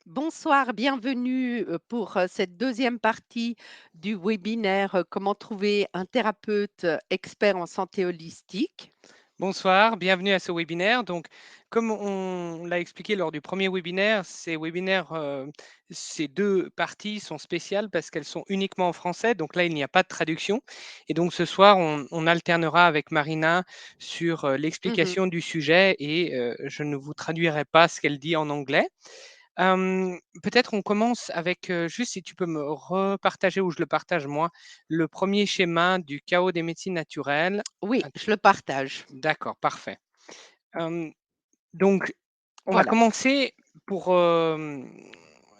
Bonsoir, bienvenue pour cette deuxième partie du webinaire Comment trouver un thérapeute expert en santé holistique. Bonsoir, bienvenue à ce webinaire. Donc, comme on l'a expliqué lors du premier webinaire, ces deux parties sont spéciales parce qu'elles sont uniquement en français. Donc là, il n'y a pas de traduction. Et donc ce soir, on alternera avec Marina sur Mhm. l'explication du sujet et je ne vous traduirai pas ce qu'elle dit en anglais. Peut-être on commence avec, juste si tu peux me repartager ou je le partage moi, le premier schéma du chaos des médecines naturelles. Oui, Ah, je le partage. d'accord, parfait. Hem, donc on va Voilà. commencer pour,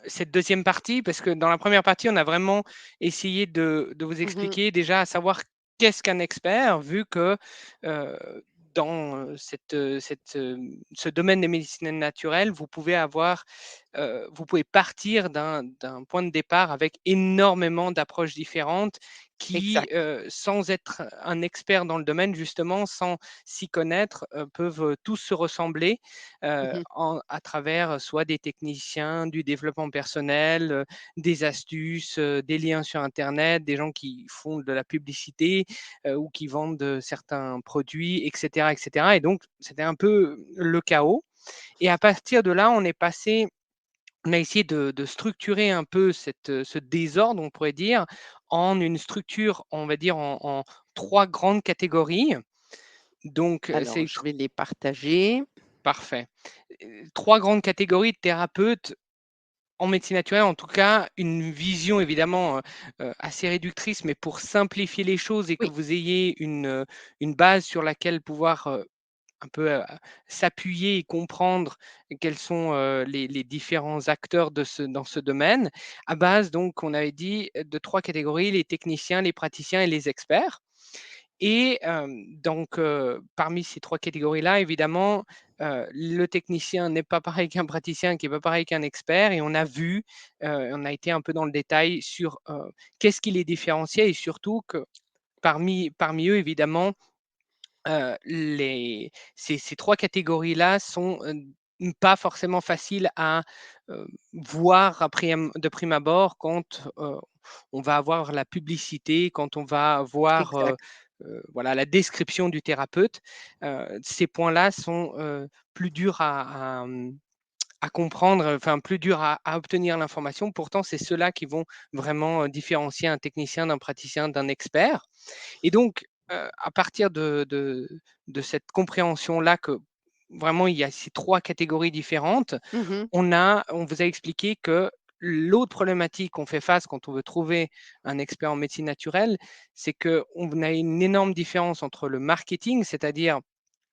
cette deuxième partie parce que dans la première partie, on a vraiment essayé de vous Mhm. expliquer déjà à savoir qu'est-ce qu'un expert vu que, dans, ce domaine des médecines naturelles, vous pouvez partir d'un point de départ avec énormément d'approches différentes qui, Exact. sans être un expert dans le domaine justement, sans s'y connaître, peuvent, tous se ressembler, Mhm. à travers soit des techniciens, du développement personnel, des astuces, des liens sur internet, des gens qui font de la publicité, ou qui vendent, certains produits et cetera et donc c'était un peu le chaos et à partir de là, on a essayé de structurer un peu ce désordre, on pourrait dire, en une structure, on va dire en 3 grandes catégories. Donc, Alors, c'est je vais les partager. parfait. 3 grandes catégories de thérapeutes en médecine naturelle, en tout cas, une vision évidemment, assez réductrice, mais pour simplifier les choses et que Oui, vous ayez une base sur laquelle pouvoir, un peu, s'appuyer et comprendre quels sont, les différents acteurs dans ce domaine. À base donc, on avait dit, de 3 catégories, les techniciens, les praticiens et les experts. Et donc, parmi ces 3 catégories-là, évidemment, le technicien n'est pas pareil qu'un praticien, qui est pas pareil qu'un expert et on a vu, on a été un peu dans le détail sur, qu'est-ce qui les différenciait et surtout que parmi eux, évidemment, ces 3 catégories-là sont, pas forcément faciles à, voir de prime abord quand, on va avoir la publicité, quand on va voir, exact. voilà, la description du thérapeute. Ces points-là sont, plus durs à comprendre, enfin plus durs à obtenir l'information. Pourtant, c'est ceux-là qui vont vraiment, différencier un technicien d'un praticien, d'un expert. Et donc, à partir de cette compréhension-là que vraiment il y a ces 3 catégories différentes, Mhm. on vous a expliqué que l'autre problématique qu'on fait face quand on veut trouver un expert en médecine naturelle, c'est qu'on a une énorme différence entre le marketing, c'est-à-dire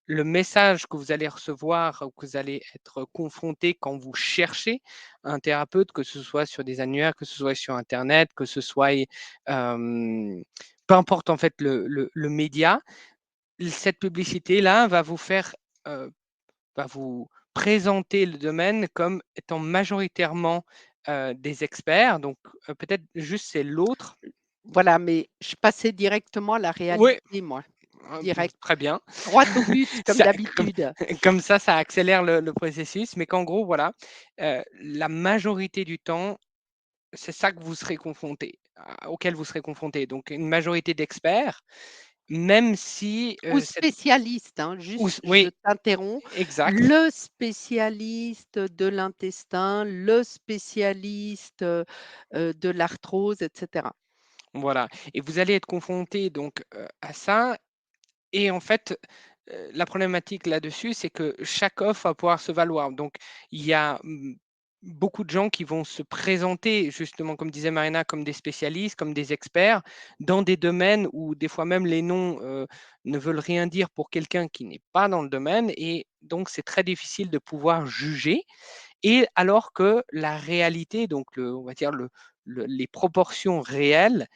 le message que vous allez recevoir ou que vous allez être confronté quand vous cherchez un thérapeute, que ce soit sur des annuaires, que ce soit sur internet, que ce soit, peu importe en fait le média, cette publicité-là va vous faire, va vous présenter le domaine comme étant majoritairement, des experts. Donc, peut-être juste c'est l'autre. Voilà, mais je passais directement à la Oui, réalité, moi. hein, Direct. très bien. Droit au but, comme Ça comme d'habitude. comme ça accélère le processus, mais qu'en gros, voilà, la majorité du temps, c'est ça que vous serez confrontés, auquel vous serez confrontés. Donc une majorité d'experts, même si, Ou cette spécialiste, hein, ou juste s je oui, t'interromps, exact, le spécialiste de l'intestin, le spécialiste, de l'arthrose et cetera. voilà et vous allez être confrontés donc, à ça et en fait, la problématique là-dessus, c'est que chaque offre va pouvoir se valoir. Donc il y a, beaucoup de gens qui vont se présenter justement, comme disait Marina, comme des spécialistes, comme des experts, dans des domaines où des fois même les noms, ne veulent rien dire pour quelqu'un qui n'est pas dans le domaine et donc c'est très difficile de pouvoir juger et alors que la réalité, donc on va dire les proportions réelles,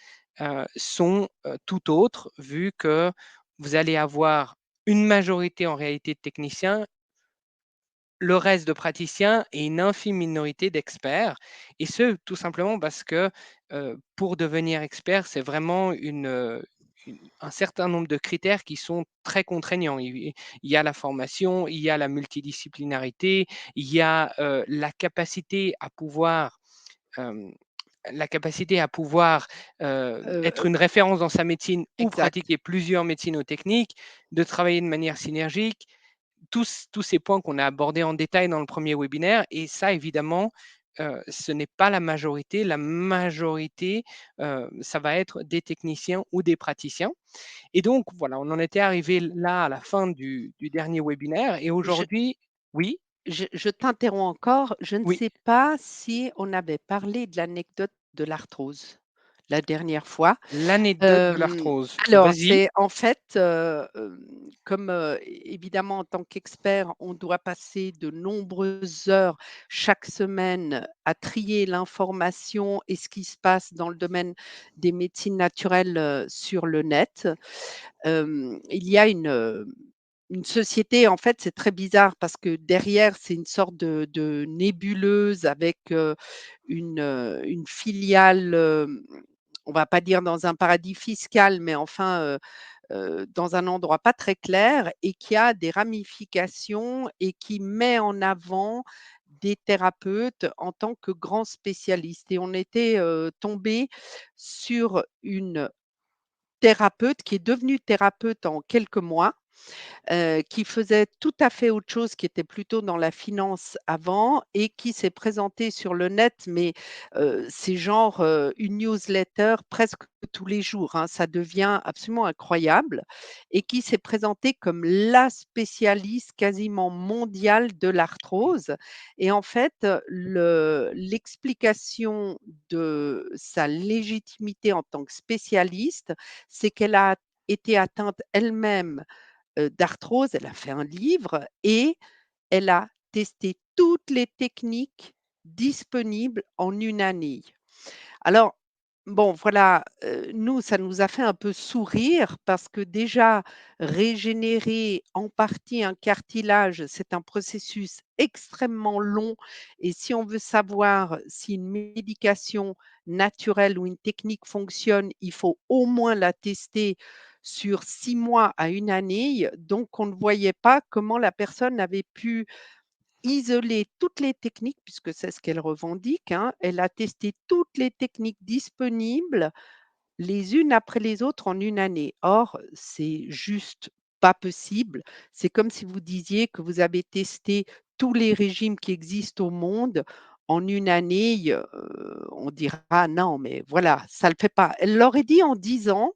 sont, tout autres vu que vous allez avoir une majorité en réalité de techniciens, le reste de praticiens et une infime minorité d'experts et ce, tout simplement parce que, pour devenir expert, c'est vraiment un certain nombre de critères qui sont très contraignants. Il y a la formation, il y a la multidisciplinarité, il y a euh, la capacité à pouvoir être Heu, une référence dans sa médecine ou exact. pratiquer plusieurs médecines ou techniques, de travailler de manière synergique, tous ces points qu'on a abordés en détail dans le premier webinaire. Et ça, évidemment, ce n'est pas la majorité. La majorité, ça va être des techniciens ou des praticiens. Et donc, voilà, on en était arrivé là à la fin du dernier webinaire. Et Je aujourd'hui, oui, je t'interromps encore. Je ne oui, sais pas si on avait parlé de l'anecdote de l'arthrose la dernière fois. l'anecdote de Hem, l'arthrose. alors Vas-y. c'est en fait, comme, évidemment en tant qu'expert, on doit passer de nombreuses heures chaque semaine à trier l'information et ce qui se passe dans le domaine des médecines naturelles, sur le net. Il y a une société, en fait, c'est très bizarre parce que derrière, c'est une sorte de nébuleuse avec, une filiale, on va pas dire dans un paradis fiscal, mais enfin, dans un endroit pas très clair et qui a des ramifications et qui met en avant des thérapeutes en tant que grands spécialistes et on était, tombés sur une thérapeute qui est devenue thérapeute en quelques mois, qui faisait tout à fait autre chose, qui était plutôt dans la finance avant et qui s'est présentée sur le net, mais c'est genre, une newsletter presque tous les jours, hein, ça devient absolument incroyable et qui s'est présentée comme la spécialiste quasiment mondiale de l'arthrose et en fait, l'explication de sa légitimité en tant que spécialiste, c'est qu'elle a été atteinte elle-même d'arthrose, elle a fait un livre et elle a testé toutes les techniques disponibles en une année. Alors, bon voilà, nous, ça nous a fait un peu sourire parce que déjà régénérer en partie un cartilage, c'est un processus extrêmement long et si on veut savoir si une médication naturelle ou une technique fonctionne, il faut au moins la tester sur 6 mois à une année. Donc on ne voyait pas comment la personne avait pu isoler toutes les techniques, puisque c'est ce qu'elle revendique, hein. Elle a testé toutes les techniques disponibles, les unes après les autres en une année. Or, c'est juste pas possible. C'est comme si vous disiez que vous avez testé tous les régimes qui existent au monde en une année, on dira: «Ah «Non, mais voilà, ça ne le fait pas». Elle l'aurait dit en 10 ans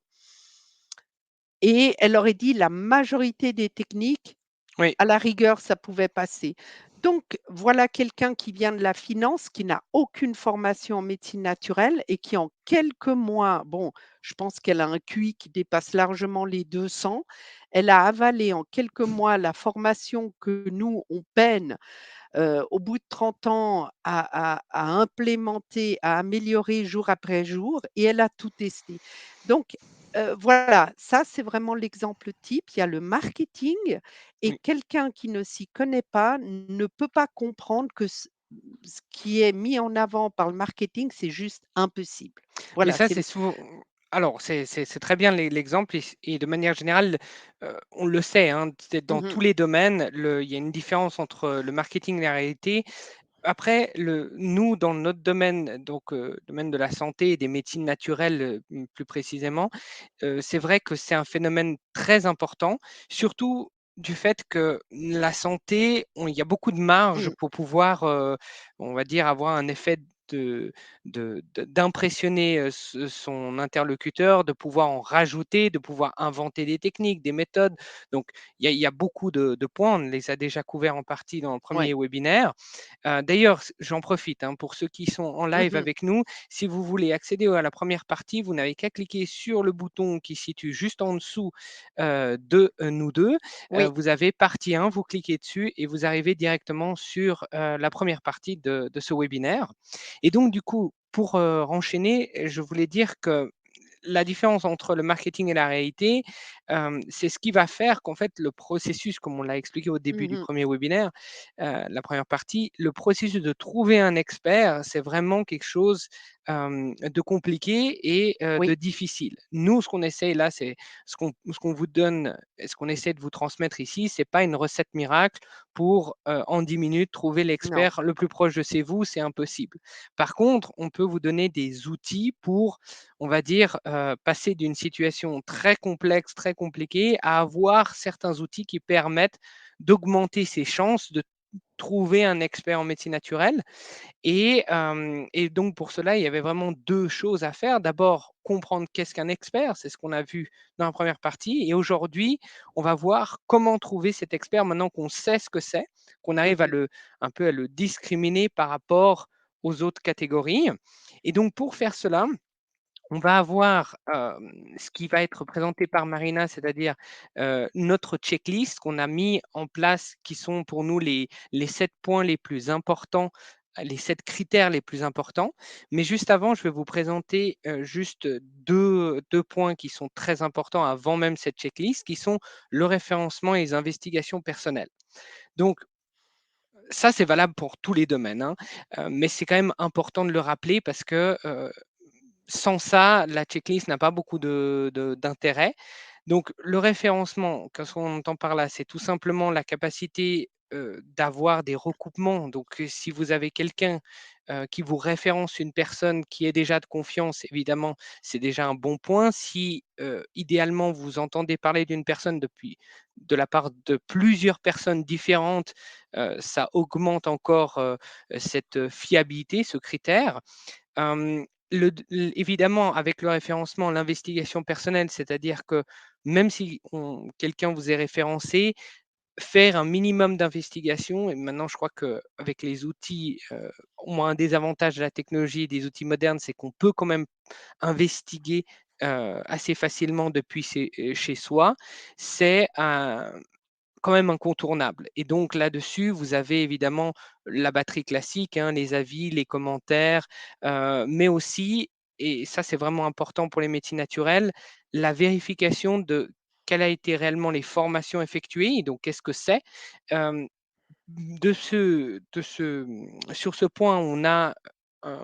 et elle aurait dit la majorité des techniques Oui, à la rigueur, ça pouvait passer. Donc voilà quelqu'un qui vient de la finance, qui n'a aucune formation en médecine naturelle et qui en quelques mois, bon, je pense qu'elle a un QI qui dépasse largement les 200. Elle a avalé en quelques mois la formation que nous, on peine au bout de 30 ans à implémenter, à améliorer jour après jour et elle a tout testé. Donc voilà, ça c'est vraiment l'exemple type. Il y a le marketing et oui. quelqu'un qui ne s'y connaît pas ne peut pas comprendre que ce qui est mis en avant par le marketing, c'est juste impossible. Mais Voilà, ça, c'est c'est souvent alors c'est très bien l'exemple et de manière générale, on le sait, hein, c'est dans mmh tous les domaines, il y a une différence entre le marketing et la réalité. Après, nous, dans notre domaine, donc domaine de la santé et des médecines naturelles, plus précisément, c'est vrai que c'est un phénomène très important, surtout du fait que la santé, il y a beaucoup de marge mh. pour pouvoir, on va dire, avoir un effet d'impressionner son interlocuteur, de pouvoir en rajouter, de pouvoir inventer des techniques, des méthodes. Donc, il y a beaucoup de points. On les a déjà couverts en partie dans le premier Ouais. webinaire. D'ailleurs, j'en profite, hein, pour ceux qui sont en live Mmh. avec nous, si vous voulez accéder à la première partie, vous n'avez qu'à cliquer sur le bouton qui se situe juste en dessous de nous deux. Oui. Vous avez partie 1, vous cliquez dessus et vous arrivez directement sur la première partie de ce webinaire. Et donc, du coup, pour renchaîner, je voulais dire que la différence entre le marketing et la réalité, c'est ce qui va faire qu'en fait, le processus, comme on l'a expliqué au début du Mmh. premier webinaire, la première partie, le processus de trouver un expert, c'est vraiment quelque chose de compliqué et de Oui, difficile. Nous, ce qu'on essaye là, c'est ce qu'on vous donne et ce qu'on essaie de vous transmettre ici, c'est pas une recette miracle pour, en 10 minutes trouver non. l'expert le plus proche de chez vous, c'est impossible. Par contre, on peut vous donner des outils pour, on va dire, passer d'une situation très complexe, très compliquée à avoir certains outils qui permettent d'augmenter ses chances de trouver un expert en médecine naturelle et donc pour cela, il y avait vraiment 2 choses à faire. D'abord, comprendre qu'est-ce qu'un expert, c'est ce qu'on a vu dans la première partie et aujourd'hui, on va voir comment trouver cet expert maintenant qu'on sait ce que c'est, qu'on arrive à Mmh. le un peu à le discriminer par rapport aux autres catégories et donc pour faire cela, on va avoir, ce qui va être présenté par Marina, c'est-à-dire, notre checklist qu'on a mis en place, qui sont pour nous les 7 points les plus importants, les 7 critères les plus importants. Mais juste avant, je vais vous présenter, juste, deux points qui sont très importants avant même cette checklist, qui sont le référencement et les investigations personnelles. Donc ça, c'est valable pour tous les domaines, hein, mais c'est quand même important de le rappeler parce que, sans ça, la checklist n'a pas beaucoup d'intérêt. Donc le référencement, qu'est-ce qu'on entend par là? C'est tout simplement la capacité, d'avoir des recoupements. Donc, si vous avez quelqu'un, qui vous référence une personne qui est déjà de confiance, évidemment, c'est déjà un bon point. Si, idéalement, vous entendez parler d'une personne depuis de la part de plusieurs personnes différentes, ça augmente encore, cette fiabilité, ce critère. Évidemment, avec le référencement, l'investigation personnelle, c'est-à-dire que même si quelqu'un vous est référencé, faire un minimum d'investigation et maintenant je crois qu'avec les outils, au moins un des avantages de la technologie et des outils modernes, c'est qu'on peut quand même investiguer, assez facilement depuis chez soi. C'est un quand même incontournable et donc là-dessus, vous avez évidemment la batterie classique, hein, les avis, les commentaires, mais aussi et ça, c'est vraiment important pour les médecines naturelles, la vérification de quelles a été réellement les formations effectuées et donc qu'est-ce que c'est? Hem, sur ce point, on a,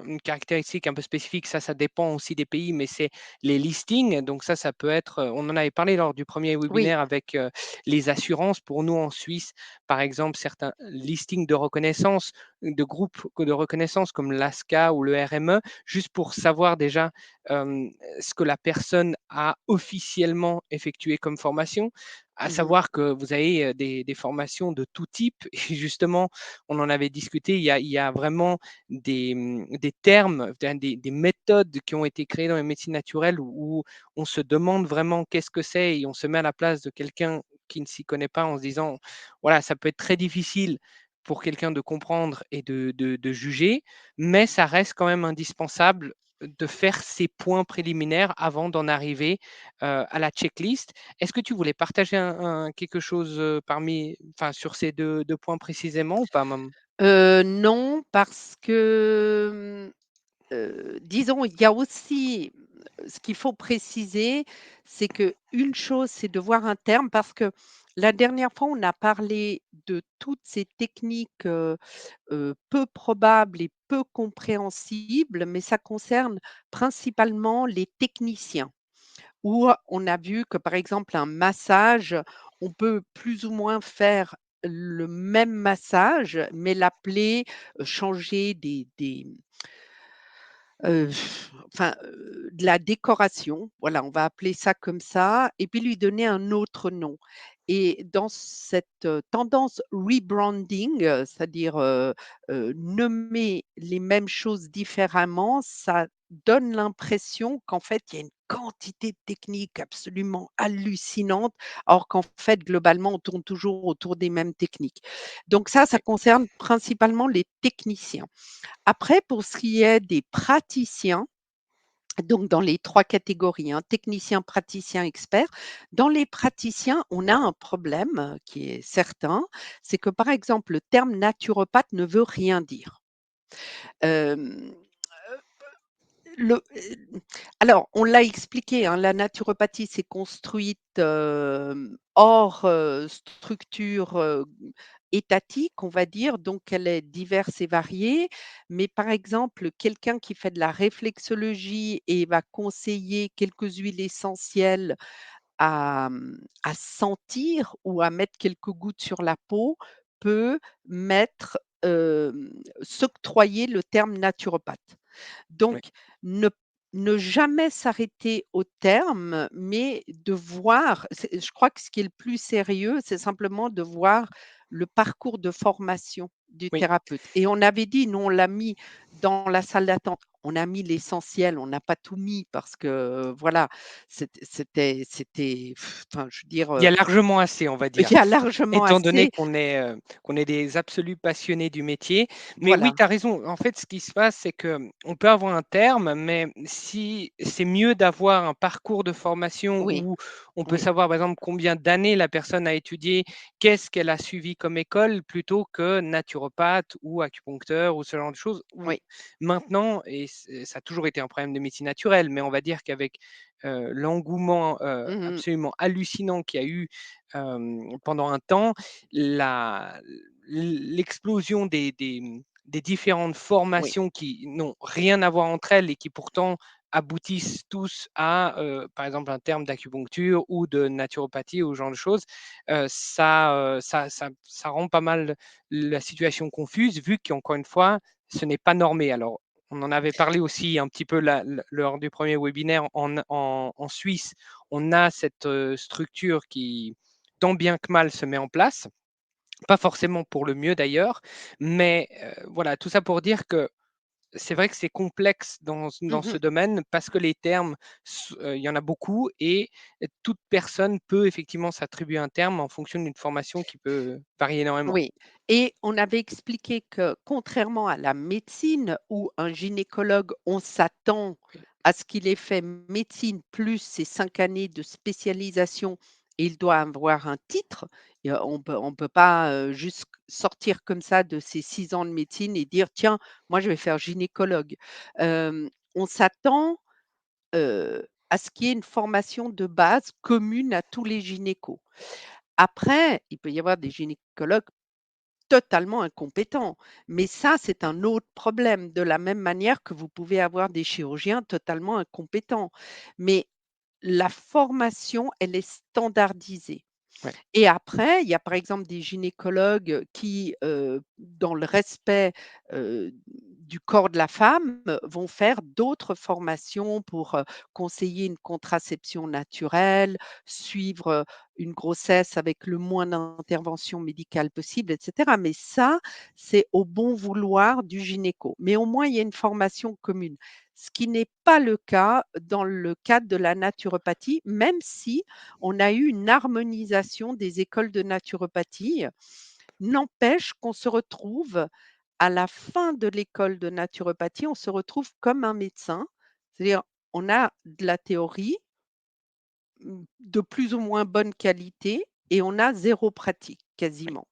une caractéristique un peu spécifique, ça dépend aussi des pays, mais c'est les listings. Donc ça peut être, on en avait parlé lors du premier Oui. webinaire avec, les assurances. Pour nous en Suisse, par exemple, certains listings de reconnaissance, de groupes de reconnaissance comme l'ASCA ou le RME, juste pour savoir déjà, ce que la personne a officiellement effectué comme formation. À Mmh. savoir que vous avez, des formations de tout type et justement, on en avait discuté, il y a vraiment des termes, enfin des méthodes qui ont été créées dans les médecines naturelles où on se demande vraiment qu'est-ce que c'est et on se met à la place de quelqu'un qui ne s'y connaît pas en se disant: «Voilà, ça peut être très difficile pour quelqu'un de comprendre et de juger, mais ça reste quand même indispensable de faire ces points préliminaires avant d'en arriver, à la checklist». Est-ce que tu voulais partager quelque chose, enfin, sur ces deux points précisément ou pas, même? Non, parce que, disons, il y a aussi, ce qu'il faut préciser, c'est qu'une chose, c'est de voir un terme parce que la dernière fois, on a parlé de toutes ces techniques, peu probables et peu compréhensibles, mais ça concerne principalement les techniciens. Où on a vu que, par exemple, un massage, on peut plus ou moins faire le même massage, mais l'appeler, changer Heu, enfin, de la décoration, voilà, on va appeler ça comme ça et puis lui donner un autre nom et dans cette, tendance rebranding, c'est-à-dire, nommer les mêmes choses différemment, ça donne l'impression qu'en fait, il y a une quantité de techniques absolument hallucinantes, alors qu'en fait, globalement, on tourne toujours autour des mêmes techniques. Donc ça Oui. concerne principalement les techniciens. Après, pour ce qui est des praticiens, donc dans les 3 catégories, hein, technicien, praticien, expert. Dans les praticiens, on a un problème, qui est certain, c'est que, par exemple, le terme naturopathe ne veut rien dire. Hem, Le alors on l'a expliqué, hein, la naturopathie s'est construite, hors, structure, étatique, on va dire, donc elle est diverse et variée. Mais par exemple, quelqu'un qui fait de la réflexologie et va conseiller quelques huiles essentielles à sentir ou à mettre quelques gouttes sur la peau peut mettre, s'octroyer le terme naturopathe. Oui, Donc ne jamais s'arrêter au terme, mais de voir je crois que ce qui est le plus sérieux, c'est simplement de voir le parcours de formation du oui. thérapeute et on avait dit, nous on l'a mis dans la salle d'attente. On a mis l'essentiel, on n'a pas tout mis parce que voilà, c'était enfin je veux dire, Il y a largement assez, on va il dire. y a largement Étant donné assez. qu'on est des absolus passionnés du métier. Mais oui, Voilà, tu as raison. En fait, ce qui se passe, c'est que on peut avoir un terme, mais si c'est mieux d'avoir un parcours de formation oui, où on peut oui, savoir, par exemple, combien d'années la personne a étudié, qu'est-ce qu'elle a suivi comme école, plutôt que naturopathe ou acupuncteur ou ce genre de choses. Ou oui. maintenant, et ça a toujours été un problème de médecine naturelle, mais on va dire qu'avec l'engouement Mmh. absolument hallucinant qu'il y a eu pendant un temps, l'explosion des différentes Oui, formations qui n'ont rien à voir entre elles et qui pourtant aboutissent tous à, par exemple, un terme d'acupuncture ou de naturopathie ou ce genre de choses, ça rend pas mal la situation confuse vu qu'encore une fois, ce n'est pas normé. Alors, on en avait parlé aussi un petit peu lors du premier webinaire en Suisse. On a cette structure qui, tant bien que mal, se met en place. Pas forcément pour le mieux d'ailleurs, mais voilà, tout ça pour dire que c'est vrai que c'est complexe dans ce mmh. domaine parce que les termes, il y en a beaucoup et toute personne peut effectivement s'attribuer un terme en fonction d'une formation qui peut varier énormément. Oui et on avait expliqué que contrairement à la médecine où un gynécologue, on s'attend Oui, à ce qu'il ait fait médecine plus ses 5 années de spécialisation et il doit avoir un titre et on peut pas, juste sortir comme ça de ses 6 ans de médecine et dire: «Tiens, moi je vais faire gynécologue». On s'attend, à ce qu'il y ait une formation de base commune à tous les gynécos. Après, il peut y avoir des gynécologues totalement incompétents. Mais ça, c'est un autre problème, de la même manière que vous pouvez avoir des chirurgiens totalement incompétents. Mais la formation, elle est standardisée. ouais. Et après, il y a par exemple des gynécologues qui, dans le respect, du corps de la femme, vont faire d'autres formations pour, conseiller une contraception naturelle, suivre, une grossesse avec le moins d'intervention médicale possible et cetera. Mais ça, c'est au bon vouloir du gynéco. Mais au moins, il y a une formation commune. Ce qui n'est pas le cas dans le cadre de la naturopathie, même si on a eu une harmonisation des écoles de naturopathie. N'empêche qu'on se retrouve à la fin de l'école de naturopathie, on se retrouve comme un médecin. C'est-à-dire, on a de la théorie, de plus ou moins bonne qualité et on a zéro pratique quasiment.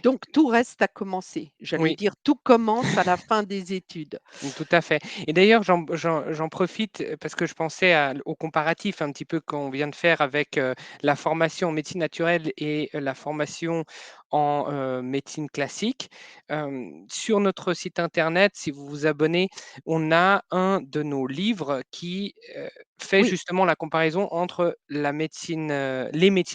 Donc tout reste à commencer. J'allais Oui. dire tout commence à la fin des études. Tout à fait. Et d'ailleurs, j'en profite parce que je pensais au comparatif un petit peu qu'on vient de faire avec la formation en médecine naturelle et la formation en médecine classique. Sur notre site internet, si vous vous abonnez, on a un de nos livres qui fait Oui. justement la comparaison entre les médecines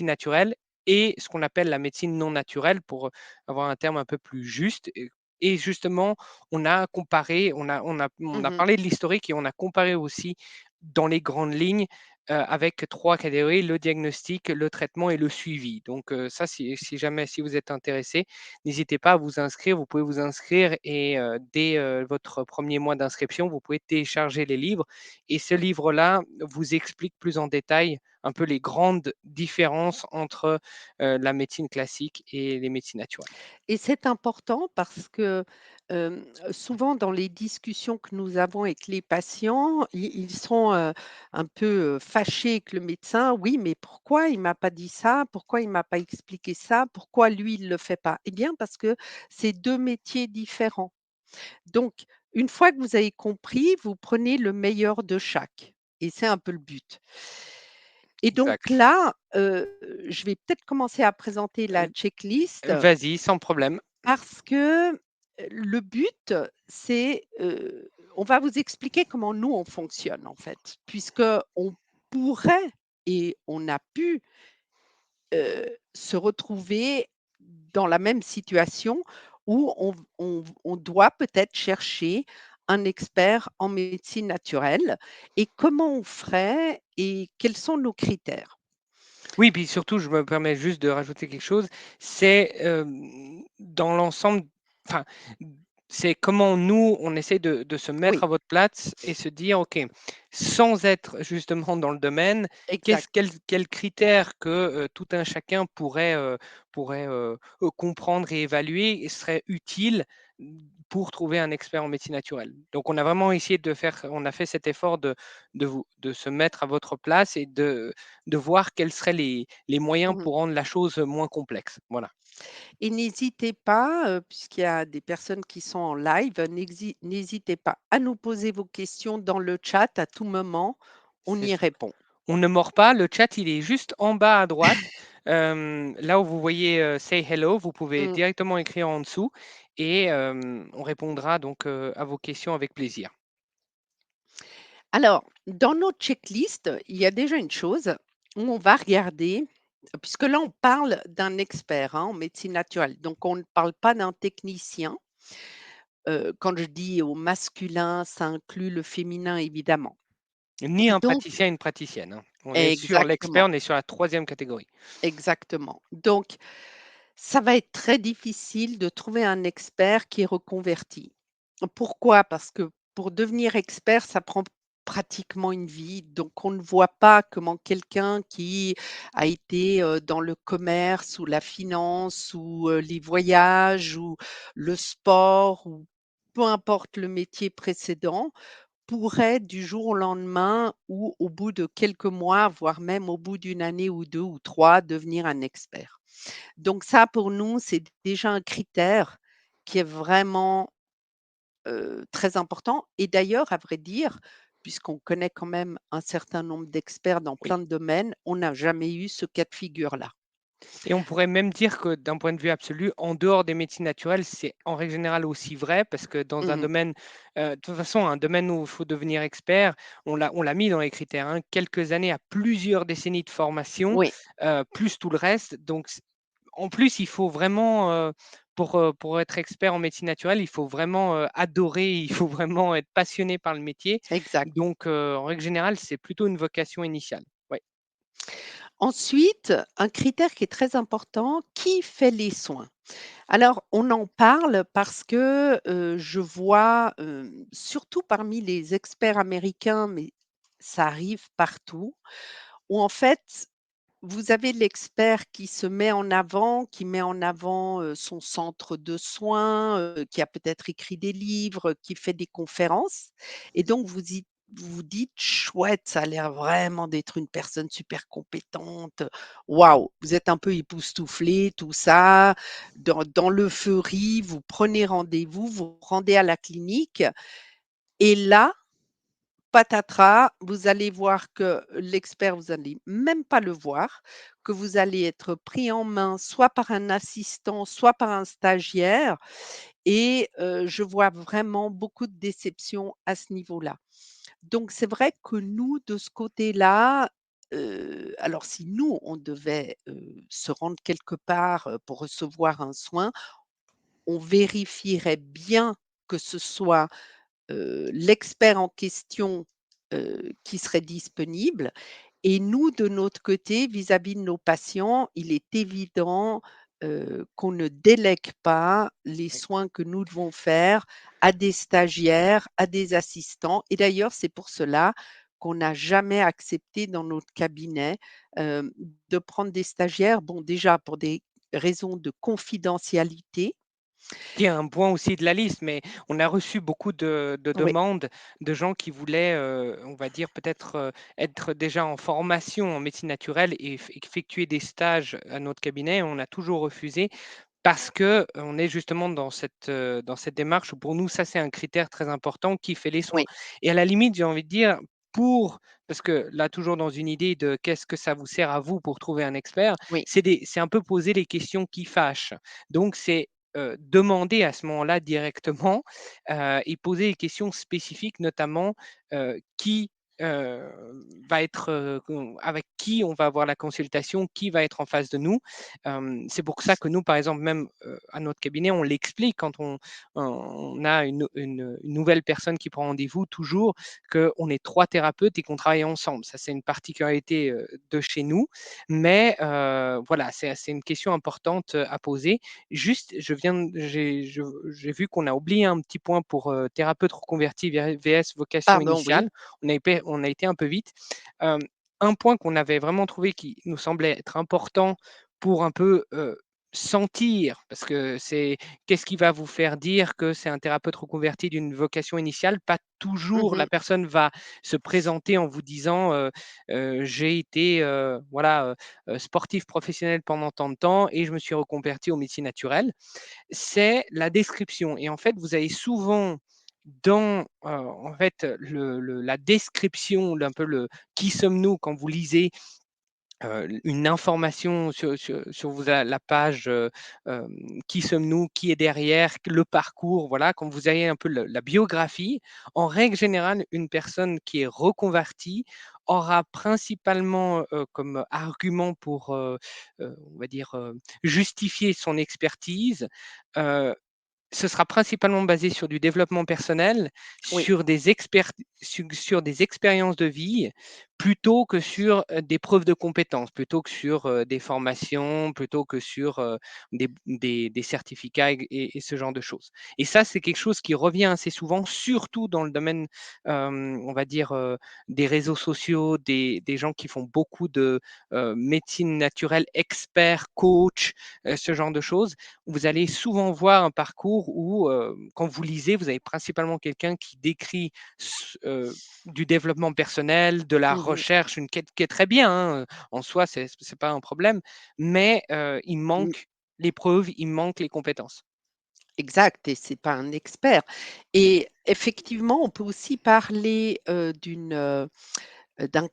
naturelles et ce qu'on appelle la médecine non naturelle pour avoir un terme un peu plus juste. Et justement, on a Mmh. parlé de l'historique et on a comparé aussi dans les grandes lignes, avec 3 catégories, le diagnostic, le traitement et le suivi. Donc, ça, si jamais si vous êtes intéressé, n'hésitez pas à vous inscrire. Vous pouvez vous inscrire et dès, votre premier mois d'inscription, vous pouvez télécharger les livres et ce livre-là vous explique plus en détail un peu les grandes différences entre, la médecine classique et les médecines naturelles. Et c'est important parce que, souvent dans les discussions que nous avons avec les patients, ils sont, un peu, fâchés avec le médecin: «Oui, mais pourquoi il m'a pas dit ça? Pourquoi il m'a pas expliqué ça? Pourquoi lui il le fait pas?» Eh bien parce que c'est 2 métiers différents. Donc une fois que vous avez compris, vous prenez le meilleur de chaque et c'est un peu le but. Et donc Exact. là, je vais peut-être commencer à présenter la Heu, checklist vas-y, sans problème. parce que, le but, c'est, on va vous expliquer comment nous on fonctionne en fait, puisque on pourrait et on a pu, se retrouver dans la même situation où on doit peut-être chercher un expert en médecine naturelle et comment on ferait et quels sont nos critères? Oui, puis surtout, je me permets juste de rajouter quelque chose, c'est, dans l'ensemble, enfin, c'est comment nous, on essaie de se mettre Oui, à votre place et se dire: «OK, sans être justement dans le domaine, exact. quels critères que, tout un chacun pourrait comprendre et évaluer et serait utile, pour trouver un expert en médecine naturelle?» Donc on a vraiment essayé on a fait cet effort de se mettre à votre place et de voir quels seraient les moyens Mmh. pour rendre la chose moins complexe. Voilà. Et n'hésitez pas, puisqu'il y a des personnes qui sont en live, n'hésitez pas à nous poser vos questions dans le chat à tout moment, on C'est y ça. répond. On ne mord pas, le chat, il est juste en bas à droite. Là où vous voyez, say hello, vous pouvez Mmh. directement écrire en dessous et on répondra donc, à vos questions avec plaisir. Alors, dans notre checklist, il y a déjà une chose où on va regarder, puisque là, on parle d'un expert, hein, en médecine naturelle, donc on ne parle pas d'un technicien. Quand je dis au masculin, ça inclut le féminin évidemment. Ni un Donc praticien, une praticienne, hein. On est sur l'expert, exactement, on est sur la troisième catégorie. exactement. Donc ça va être très difficile de trouver un expert qui est reconverti. Pourquoi? Parce que pour devenir expert, ça prend pratiquement une vie. Donc on ne voit pas comment quelqu'un qui a été, dans le commerce ou la finance ou, les voyages ou le sport ou peu importe le métier précédent, pourrait du jour au lendemain ou au bout de quelques mois, voire même au bout d'une année ou 2 ou 3, devenir un expert. Donc ça, pour nous, c'est déjà un critère qui est vraiment, très important et d'ailleurs, à vrai dire, puisqu'on connaît quand même un certain nombre d'experts dans Oui. plein de domaines, on n'a jamais eu ce cas de figure-là. Et on pourrait même dire que d'un point de vue absolu, en dehors des médecines naturelles, c'est en règle générale aussi vrai parce que dans un Mmh. domaine, de toute façon, un domaine où il faut devenir expert, on l'a mis dans les critères, hein, quelques années à plusieurs décennies de formation, Oui, plus tout le reste. Donc en plus, il faut vraiment, pour être expert en médecine naturelle, il faut vraiment, adorer, il faut vraiment être passionné par le métier. exact. Donc en règle générale, c'est plutôt une vocation initiale. Ouais. Ensuite, un critère qui est très important, qui fait les soins? Alors, on en parle parce que, je vois, surtout parmi les experts américains, mais ça arrive partout, où en fait, vous avez l'expert qui se met en avant, qui met en avant, son centre de soins, qui a peut-être écrit des livres, qui fait des conférences et donc vous vous dites: «Chouette, ça a l'air vraiment d'être une personne super compétente. Waouh!» Vous êtes un peu époustouflé, tout ça, dans l'euphorie, vous prenez rendez-vous, vous vous rendez à la clinique et là, patatras, vous allez voir que l'expert, vous allez même pas le voir, que vous allez être pris en main soit par un assistant, soit par un stagiaire et je vois vraiment beaucoup de déception à ce niveau-là. Donc c'est vrai que nous, de ce côté-là, alors si nous, on devait, se rendre quelque part, pour recevoir un soin, on vérifierait bien que ce soit l'expert en question, qui serait disponible et nous, de notre côté, vis-à-vis de nos patients, il est évident, qu'on ne délègue pas les soins que nous devons faire à des stagiaires, à des assistants et d'ailleurs, c'est pour cela qu'on n'a jamais accepté dans notre cabinet, de prendre des stagiaires. Bon, déjà pour des raisons de confidentialité. Qui est un point aussi de la liste, mais on a reçu beaucoup de Oui, demandes de gens qui voulaient, on va dire peut-être, être déjà en formation en médecine naturelle et effectuer des stages à notre cabinet. On a toujours refusé Parce qu'on est justement dans cette démarche où pour nous, ça, c'est un critère très important qui fait les soins. Oui, Et à la limite, j'ai envie de dire, pour parce que là, toujours dans une idée de qu'est-ce que ça vous sert à vous pour trouver un expert, oui. c'est un peu poser les questions qui fâchent. Donc c'est, demander à ce moment-là directement, et poser des questions spécifiques, notamment, qui, heu, va être, avec qui on va avoir la consultation, qui va être en face de nous. C'est pour ça que nous, par exemple, même, à notre cabinet, on l'explique quand on a une nouvelle personne qui prend rendez-vous, toujours qu'on est 3 thérapeutes et qu'on travaille ensemble. Ça, c'est une particularité, de chez nous, mais voilà, c'est une question importante, à poser. Juste, je viens de j'ai vu qu'on a oublié un petit point pour, thérapeute reconverti VS vocation Pardon, oui. initiale. On a été un peu vite. Hem, un point qu'on avait vraiment trouvé qui nous semblait être important pour un peu, sentir, parce que c'est qu'est-ce qui va vous faire dire que c'est un thérapeute reconverti d'une vocation initiale? Pas toujours la Mmh. personne va se présenter en vous disant, «J'ai été, voilà, sportif professionnel pendant tant de temps et je me suis reconverti aux médecines naturelles». C'est la description et en fait, vous avez souvent dans, en fait, le la description, un peu le «qui sommes-nous?» quand vous lisez une information sur vous la page, «Qui sommes-nous? Qui est derrière?» le parcours, voilà, quand vous avez un peu le la biographie, en règle générale, une personne qui est reconvertie aura principalement, comme argument pour, on va dire, justifier son expertise, heu, ce sera principalement basé sur du développement personnel, Oui. sur des expériences de vie, plutôt que sur, des preuves de compétences, plutôt que sur, des formations, plutôt que sur, des certificats et ce genre de choses. Et ça, c'est quelque chose qui revient assez souvent, surtout dans le domaine, on va dire, des réseaux sociaux, des gens qui font beaucoup de, médecine naturelle, experts, coach, ce genre de choses. Vous allez souvent voir un parcours où, quand vous lisez, vous avez principalement quelqu'un qui décrit du développement personnel, de la Mmh. recherche, une quête qui est très bien, hein, en soi, c'est pas un problème, mais il Mmh, manque les preuves, il manque les compétences. exact, et c'est pas un expert, et effectivement, on peut aussi parler, d'un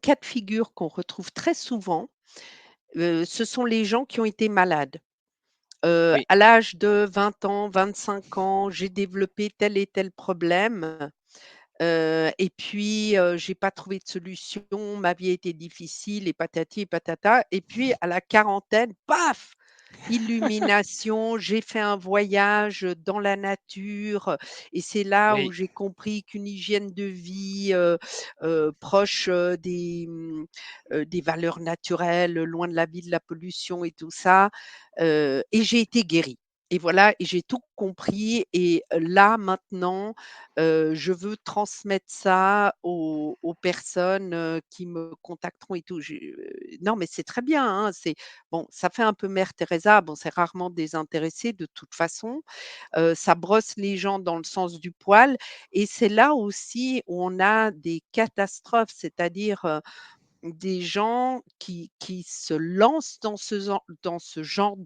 cas de figure qu'on retrouve très souvent. Ce sont les gens qui ont été malades. Oui, À l'âge de 20 ans, 25 ans, j'ai développé tel et tel problème, et puis, j'ai pas trouvé de solution, ma vie a été difficile et patati et patata, et puis à la quarantaine, paf! Illumination, j'ai fait un voyage, dans la nature, et c'est là où oui, j'ai compris qu'une hygiène de vie, proche, des valeurs naturelles, loin de la vie, de la pollution et tout ça, et j'ai été guérie, et voilà, et j'ai tout compris, et là maintenant, je veux transmettre ça aux personnes, qui me contacteront et tout. Non, mais c'est très bien, hein, c'est bon, ça fait un peu Mère Teresa, bon, c'est rarement désintéressé de toute façon, ça brosse les gens dans le sens du poil, et c'est là aussi où on a des catastrophes, c'est-à-dire, des gens qui se lancent dans ce genre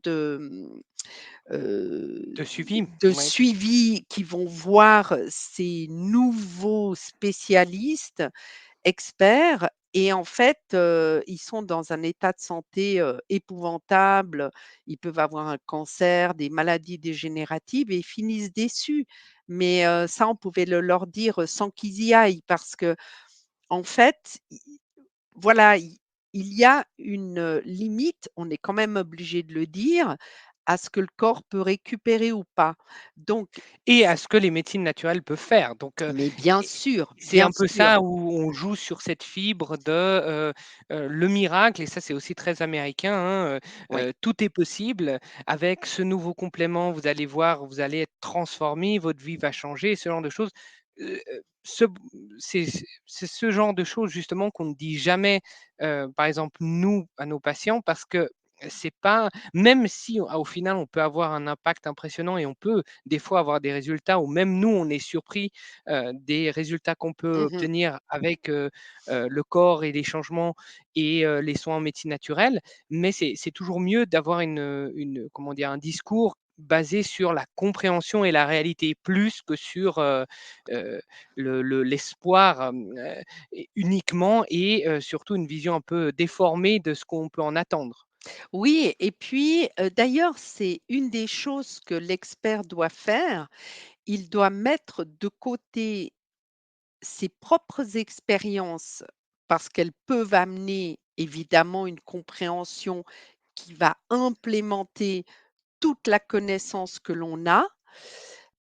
de suivi, de oui. suivi, qui vont voir ces nouveaux spécialistes, experts, et en fait, ils sont dans un état de santé, épouvantable. Ils peuvent avoir un cancer, des maladies dégénératives, et ils finissent déçus. Mais, ça, on pouvait le leur dire sans qu'ils y aillent, parce que en fait, voilà, il y a une, limite, on est quand même obligé de le dire, à ce que le corps peut récupérer ou pas. Donc Et à c ce que les médecines naturelles peuvent faire. Donc, mais bien et sûr, c'est bien un peu sûr. ça où on joue sur cette fibre de, le miracle et ça, c'est aussi très américain, hein, Oui. tout est possible. Avec ce nouveau complément, vous allez voir, vous allez être transformé, votre vie va changer, ce genre de choses. Ce c'est ce genre de choses justement qu'on ne dit jamais, par exemple, nous, à nos patients parce que c'est pas même si au final, on peut avoir un impact impressionnant et on peut des fois avoir des résultats où même nous, on est surpris, des résultats qu'on peut Mmh. obtenir avec, le corps et les changements et les soins en médecine naturelle. Mais c'est toujours mieux d'avoir une comment dire? Un discours basé sur la compréhension et la réalité, plus que sur, l'espoir, uniquement et surtout une vision un peu déformée de ce qu'on peut en attendre. Oui et puis, d'ailleurs, c'est une des choses que l'expert doit faire. Il doit mettre de côté ses propres expériences parce qu'elles peuvent amener évidemment une compréhension qui va implémenter toute la connaissance que l'on a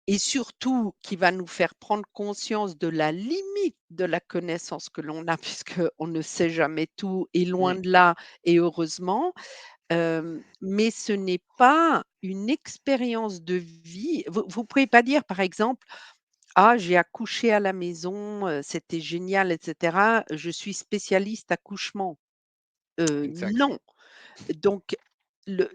et surtout qui va nous faire prendre conscience de la limite de la connaissance que l'on a puisqu'on ne sait jamais tout et loin Oui, de là et heureusement. Mais ce n'est pas une expérience de vie. Vous pouvez pas dire par exemple: «Ah, j'ai accouché à la maison, c'était génial et cetera, je suis spécialiste accouchement». exact. Non. Donc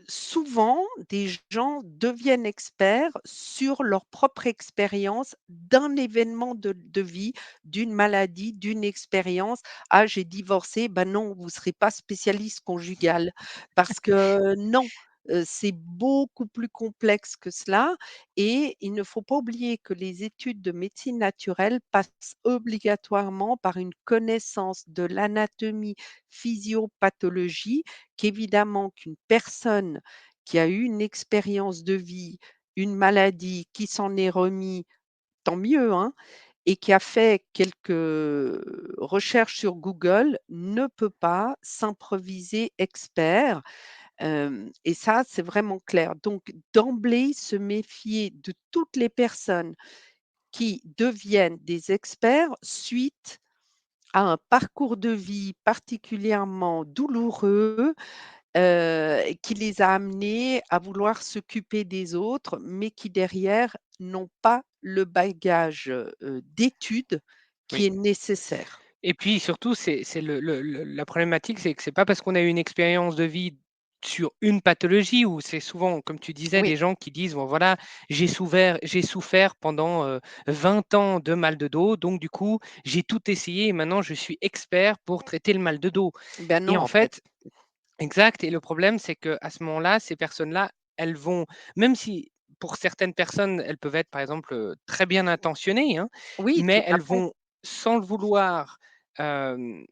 souvent, des gens deviennent experts sur leur propre expérience d'un événement de vie, d'une maladie, d'une expérience. «Ah, j'ai divorcé», ben non, vous ne serez pas spécialiste conjugal parce que non, c'est beaucoup plus complexe que cela et il ne faut pas oublier que les études de médecine naturelle passent obligatoirement par une connaissance de l'anatomie, physiopathologie qu'évidemment qu'une personne qui a eu une expérience de vie, une maladie, qui s'en est remis, tant mieux, hein, et qui a fait quelques recherches sur Google, ne peut pas s'improviser expert, et ça, c'est vraiment clair. Donc d'emblée, se méfier de toutes les personnes qui deviennent des experts suite à un parcours de vie particulièrement douloureux qui les a amenés à vouloir s'occuper des autres, mais qui derrière n'ont pas le bagage, d'études qui Oui. est nécessaire. Et puis surtout, c'est la problématique, c'est que c'est pas parce qu'on a eu une expérience de vie sur une pathologie où c'est souvent, comme tu disais, Oui, des gens qui disent: «Bon voilà, j'ai souffert pendant, 20 ans de mal de dos, donc du coup, j'ai tout essayé et maintenant je suis expert pour traiter le mal de dos». ben Et non en en fait. fait exact, et le problème, c'est qu'à ce moment-là, ces personnes-là, elles vont, même si pour certaines personnes, elles peuvent être, par exemple, très bien intentionnées, hein, Oui, tout mais à elles fait. vont, sans le vouloir, hem,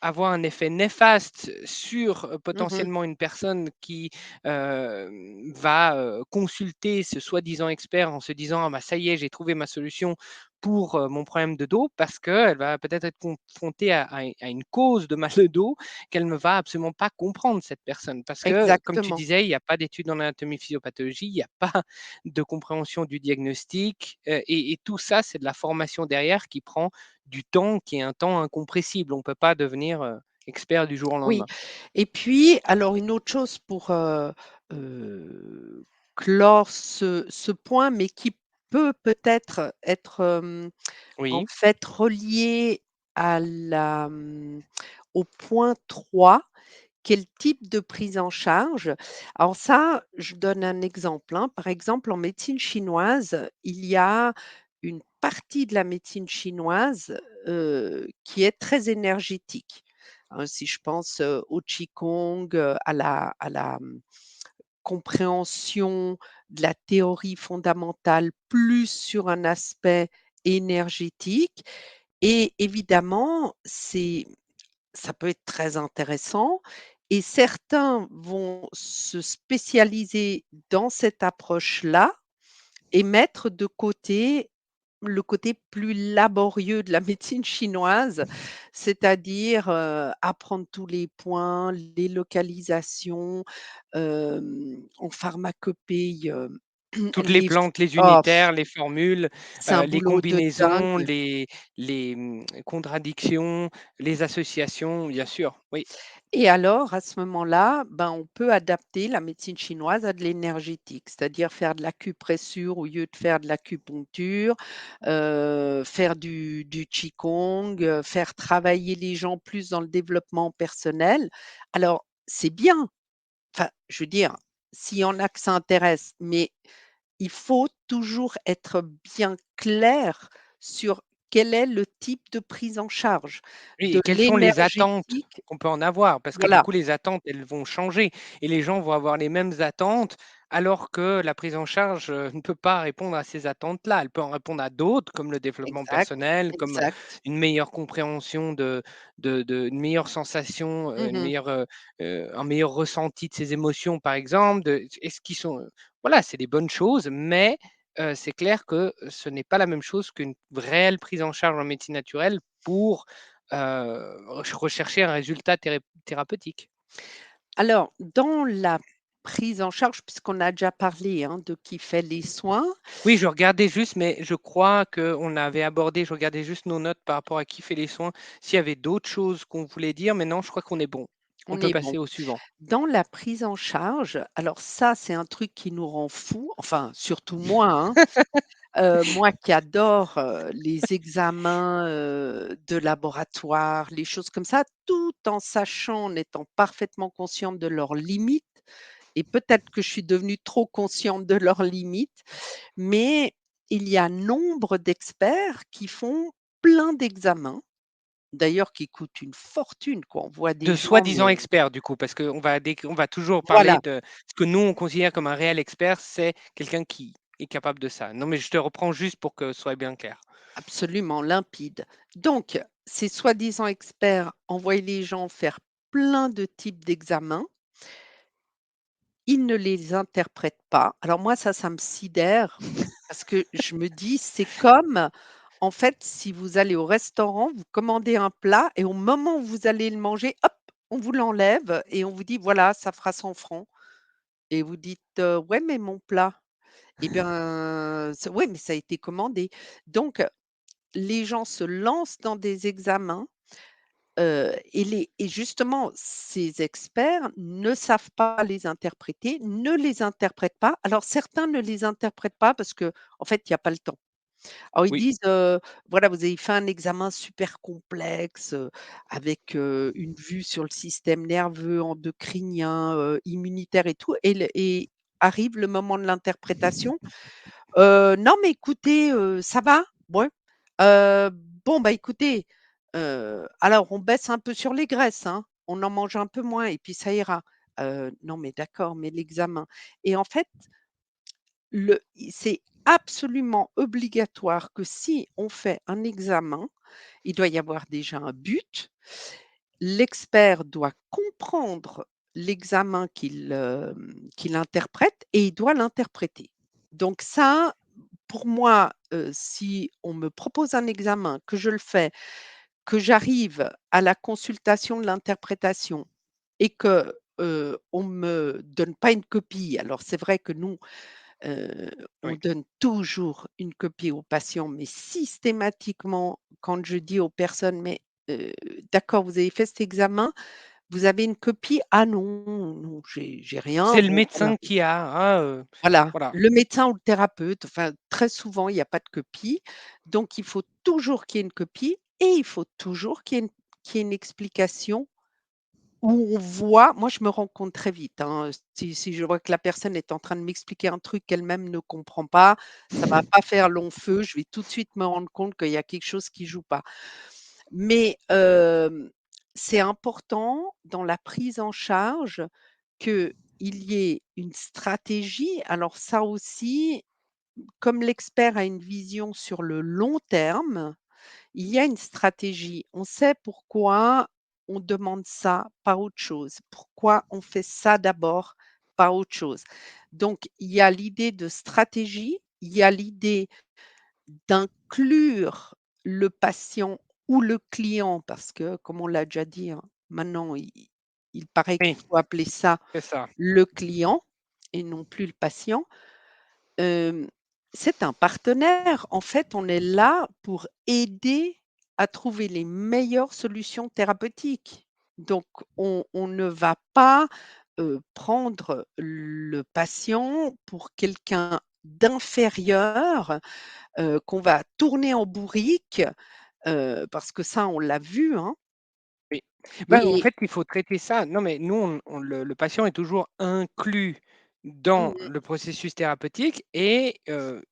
avoir un effet néfaste sur, Mmh. potentiellement une personne qui, va, consulter ce soi-disant expert en se disant: «Ah bah, ça y est, j'ai trouvé ma solution pour, mon problème de dos», parce qu'elle va peut-être être confrontée à une cause de mal de dos qu'elle ne va absolument pas comprendre, cette personne. Parce que, comme tu Exactement. disais, il n'y a pas d'études en anatomie physiopathologie, il n'y a pas de compréhension du diagnostic, et tout ça, c'est de la formation derrière qui prend du temps, qui est un temps incompressible. On ne peut pas devenir, expert du jour au Oui lendemain. et puis alors une autre chose pour, clore ce point, mais qui peut peut-être être, en Oui, fait relié au point 3. Quel type de prise en charge? Alors ça, je donne un exemple, hein. Par exemple, en médecine chinoise, il y a une partie de la médecine chinoise, qui est très énergétique. Hein, si je pense, au qigong, à la compréhension de la théorie fondamentale plus sur un aspect énergétique et évidemment, ça peut être très intéressant et certains vont se spécialiser dans cette approche-là et mettre de côté le côté plus laborieux de la médecine chinoise, c'est-à-dire, apprendre tous les points, les localisations, en pharmacopée, toutes les les plantes, les oh, unitaires, les formules, c'est un les boulot de combinaisons, dingue. les contradictions, les associations, bien sûr, oui. Et alors, à ce moment-là, ben, on peut adapter la médecine chinoise à de l'énergétique, c'est-à-dire faire de l'acupressure au lieu de faire de l'acupuncture, faire du qigong, faire travailler les gens plus dans le développement personnel. Alors, c'est bien, enfin, je veux dire, s'il y en a que ça intéresse, mais il faut toujours être bien clair sur quel est le type de prise en charge. Oui, De et quelles sont les attentes l'énergétique qu'on peut en avoir? Parce que du voilà. coup, les attentes, elles vont changer et les gens vont avoir les mêmes attentes alors que la prise en charge, ne peut pas répondre à ces attentes-là. Elle peut en répondre à d'autres, comme le développement Exact, personnel, comme exact. une meilleure compréhension une meilleure sensation, Mmh. un meilleur ressenti de ses émotions, par exemple, est-ce qu'ils sont, voilà, c'est des bonnes choses, mais c'est clair que ce n'est pas la même chose qu'une réelle prise en charge en médecine naturelle pour, rechercher un résultat thérapeutique. Alors, dans la prise en charge, puisqu'on a déjà parlé, hein, de qui fait les soins, Oui, je regardais juste, mais je crois qu'on avait abordé, je regardais juste nos notes par rapport à qui fait les soins, s'il y avait d'autres choses qu'on voulait dire, mais non, je crois qu'on est bon. On on peut est passer bon. au suivant. Dans la prise en charge, alors ça, c'est un truc qui nous rend fous, enfin, surtout moi, hein. Moi qui adore, les examens, de laboratoire, les choses comme ça, tout en sachant, en étant parfaitement consciente de leurs limites et peut-être que je suis devenue trop consciente de leurs limites, mais il y a nombre d'experts qui font plein d'examens, d'ailleurs qui coûtent une fortune, quoi. On voit des De gens soi-disant mais experts, du coup, parce on va toujours parler voilà, de ce que nous, on considère comme un réel expert, c'est quelqu'un qui est capable de ça. Non, mais je te reprends juste pour que ce soit bien clair. absolument limpide. Donc ces soi-disant experts envoient les gens faire plein de types d'examens. Ils ne les interprètent pas. Alors moi ça me sidère parce que je me dis: «C'est comme, en fait, si vous allez au restaurant, vous commandez un plat et au moment où vous allez le manger, hop, on vous l'enlève et on vous dit: "Voilà, ça fera 100 francs" et vous dites: Ouais, mais mon plat?» et bien, c'est ouais, mais ça a été commandé. Donc les gens se lancent dans des examens. Et justement, ces experts ne savent pas les interpréter, ne les interprètent pas. Alors certains ne les interprètent pas parce que en fait, il y a pas le temps. Alors ils Oui, disent, voilà, vous avez fait un examen super complexe, avec, une vue sur le système nerveux, endocrinien, immunitaire et tout et arrive le moment de l'interprétation. Non mais écoutez, ça va? Ouais. Heu, bon bah écoutez, alors on baisse un peu sur les graisses, hein, on en mange un peu moins et puis ça ira. Non mais d'accord, mais l'examen et en fait, c'est absolument obligatoire que si on fait un examen, il doit y avoir déjà un but. L'expert doit comprendre l'examen qu'il interprète et il doit l'interpréter. Donc ça, pour moi, si on me propose un examen, que je le fais, que j'arrive à la consultation de l'interprétation et que, on me donne pas une copie. Alors c'est vrai que nous, on oui. donne toujours une copie aux patients, mais systématiquement, quand je dis aux personnes: «Mais, d'accord, vous avez fait cet examen, vous avez une copie?» «Ah non, non, j'ai rien». C'est le Bon, voilà. médecin qui a, ah, Voilà, voilà. le médecin ou le thérapeute, enfin, très souvent, il y a pas de copie. Donc il faut toujours qu'il y ait une copie et il faut toujours qu'il y ait une explication où on voit moi, je me rends compte très vite, hein, si je vois que la personne est en train de m'expliquer un truc qu'elle-même ne comprend pas, ça va pas faire long feu, je vais tout de suite me rendre compte qu'il y a quelque chose qui joue pas. Mais, c'est important dans la prise en charge qu'il y ait une stratégie. Alors ça aussi, comme l'expert a une vision sur le long terme, il y a une stratégie. On sait pourquoi on demande ça, pas autre chose. Pourquoi on fait ça d'abord, pas autre chose. Donc il y a l'idée de stratégie, il y a l'idée d'inclure le patient ou le client parce que comme on l'a déjà dit, hein, maintenant il paraît Oui, qu'il faut appeler ça c'est ça. le client et non plus le patient. Hem, c'est un partenaire. En fait, on est là pour aider à trouver les meilleures solutions thérapeutiques. Donc on ne va pas, prendre le patient pour quelqu'un d'inférieur, qu'on va tourner en bourrique, parce que ça, on l'a vu, hein Oui. Ben, en et fait, il faut traiter ça. Non, mais nous, le patient est toujours inclus dans mmh, le processus thérapeutique et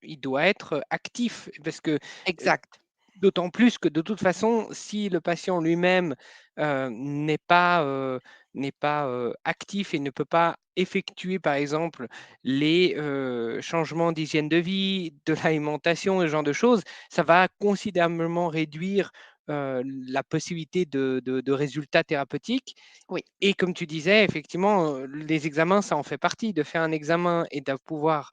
il doit être actif parce que, heu, exact. D'autant plus que de toute façon, si le patient lui-même n'est pas, actif et ne peut pas effectuer, par exemple, les changements d'hygiène de vie, de l'alimentation, ce genre de choses, ça va considérablement réduire la possibilité de résultats thérapeutiques. Oui, Et comme tu disais, effectivement, les examens, ça en fait partie. De faire un examen et de pouvoir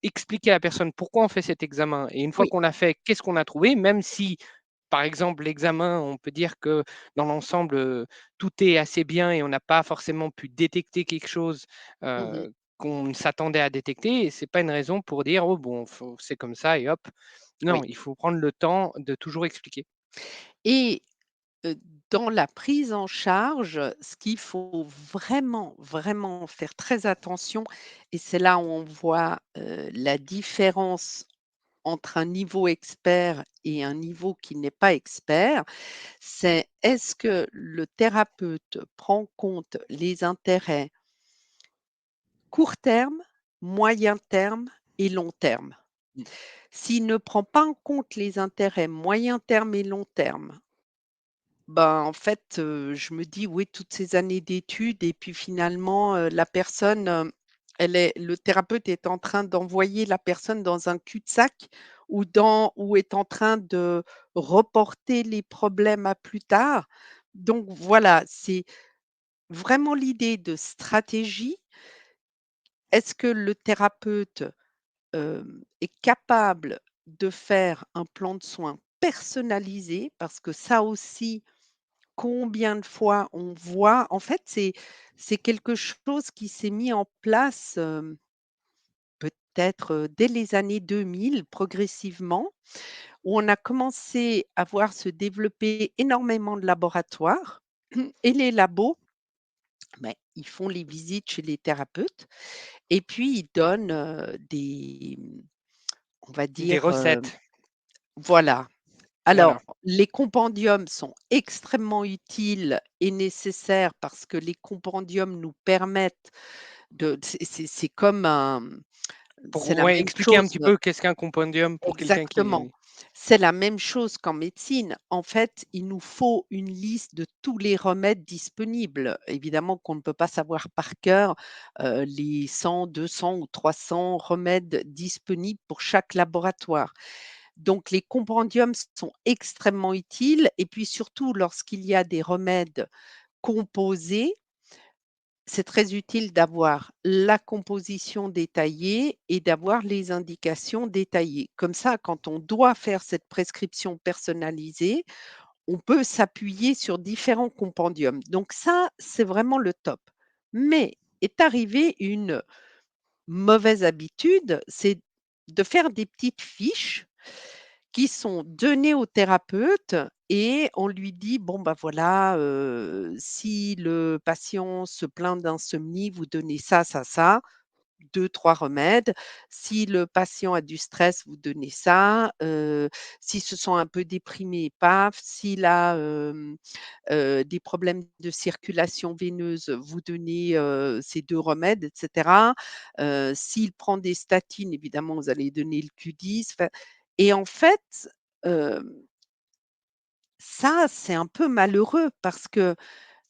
expliquer à la personne pourquoi on fait cet examen. Et une fois oui. qu'on l'a fait, qu'est-ce qu'on a trouvé, même si, par exemple, l'examen, on peut dire que dans l'ensemble, tout est assez bien et on n'a pas forcément pu détecter quelque chose Mmh. qu'on s'attendait à détecter. Et ce n'est pas une raison pour dire, oh bon, c'est comme ça et hop. Oui Non, il faut prendre le temps de toujours expliquer. et Heu, dans la prise en charge, ce qu'il faut vraiment, vraiment faire très attention et c'est là où on voit, la différence entre un niveau expert et un niveau qui n'est pas expert, c'est est-ce que le thérapeute prend compte les intérêts court terme, moyen terme et long terme? Mm. S'il ne prend pas en compte les intérêts moyen terme et long terme, ben, en fait, je me dis: «Oui, toutes ces années d'études» et puis finalement, la personne, elle est le thérapeute est en train d'envoyer la personne dans un cul-de-sac ou est en train de reporter les problèmes à plus tard. Donc voilà, c'est vraiment l'idée de stratégie. Est-ce que le thérapeute, est capable de faire un plan de soins personnalisé? Parce que ça aussi, combien de fois on voit en fait, c'est quelque chose qui s'est mis en place, peut-être, dès les années 2000 progressivement, où on a commencé à voir se développer énormément de laboratoires et les labos, beh, ils font les visites chez les thérapeutes et puis ils donnent, on va Des dire, recettes, voilà. Alors, voilà. les compendiums sont extrêmement utiles et nécessaires parce que les compendiums nous permettent de c'est comme un Pour c'est la ouais, même expliquer un chose petit peu qu'est-ce qu'un compendium pour quelqu'un exactement. qui C'est la même chose qu'en médecine. En fait, il nous faut une liste de tous les remèdes disponibles. Évidemment qu'on ne peut pas savoir par cœur, les 100, 200 ou 300 remèdes disponibles pour chaque laboratoire. Donc les compendiums sont extrêmement utiles et puis surtout lorsqu'il y a des remèdes composés, c'est très utile d'avoir la composition détaillée et d'avoir les indications détaillées. Comme ça, quand on doit faire cette prescription personnalisée, on peut s'appuyer sur différents compendiums. Donc ça, c'est vraiment le top. Mais est arrivée une mauvaise habitude, c'est de faire des petites fiches qui sont donnés au thérapeute et on lui dit: «Bon, bah, voilà, si le patient se plaint d'insomnie, vous donnez ça, ça, ça, 2-3 remèdes. Si le patient a du stress, vous donnez ça, s'il se sent un peu déprimé, paf, s'il a, des problèmes de circulation veineuse, vous donnez, ces 2 remèdes et cetera. S'il prend des statines, évidemment, vous allez donner le Q10». Enfin et en fait, hem, ça, c'est un peu malheureux parce que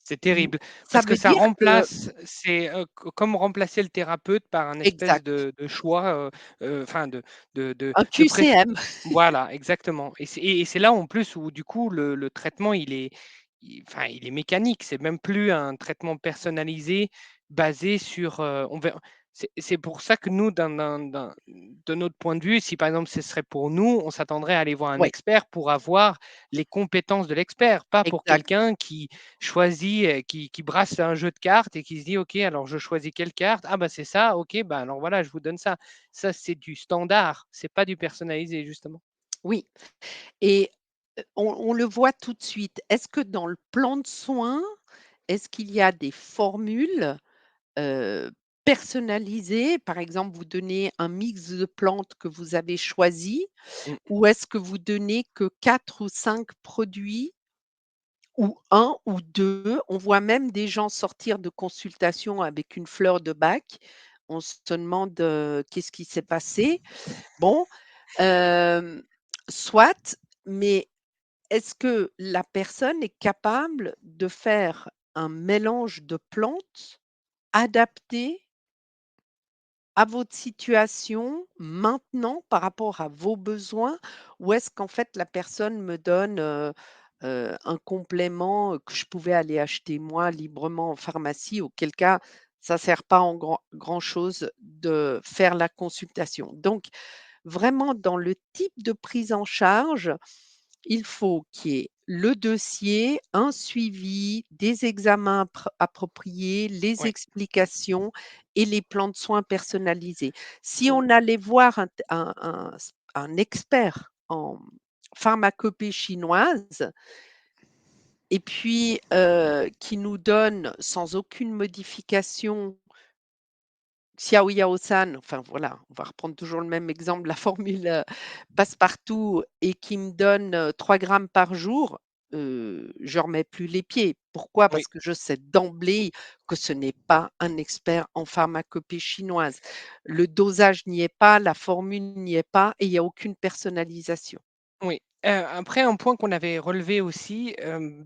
c'est mmh, terrible ça parce que veut ça dire que remplace c'est, co comme remplacer le thérapeute par un espèce exact, de choix, enfin un de presque QCM. voilà, exactement et c'est là en plus où du coup le traitement enfin il est mécanique. C'est même plus un traitement personnalisé basé sur, on ver c'est pour ça que nous de notre point de vue, si par exemple ce serait pour nous, on s'attendrait à aller voir un Oui, expert pour avoir les compétences de l'expert, pas pour exact. quelqu'un qui choisit, qui brasse un jeu de cartes et qui se dit: «OK, alors je choisis quelle carte? Ah bah, c'est ça, OK, bah, alors voilà, je vous donne ça». Ça, c'est du standard, c'est pas du personnalisé justement. Oui et on le voit tout de suite. Est-ce que dans le plan de soins, est-ce qu'il y a des formules, heu, personnalisées? Par exemple, vous donnez un mix de plantes que vous avez choisi Mmh. ou est-ce que vous donnez que 4 ou 5 produits ou un ou 2? On voit même des gens sortir de consultation avec une fleur de bac. On se demande, qu'est-ce qui s'est passé? Bon, hem, soit. mais est-ce que la personne est capable de faire un mélange de plantes adapté à votre situation maintenant par rapport à vos besoins? Ou est-ce qu'en fait la personne me donne, un complément, que je pouvais aller acheter moi librement en pharmacie, auquel cas ça sert pas en grand-chose de faire la consultation. Donc vraiment dans le type de prise en charge, il faut qu'il y ait le dossier, un suivi, des examens appropriés, les Oui, explications et les plans de soins personnalisés. Si oui, on allait voir un expert en pharmacopée chinoise et puis, qui nous donne sans aucune modification Xiao Yao-san, enfin voilà, on va reprendre toujours le même exemple, la formule, passe-partout et qui me donne, 3 grammes par jour, je remets plus les pieds. Pourquoi? oui. Parce que je sais d'emblée que ce n'est pas un expert en pharmacopée chinoise. Le dosage n'y est pas, la formule n'y est pas et il y a aucune personnalisation. Oui, après un point qu'on avait relevé aussi,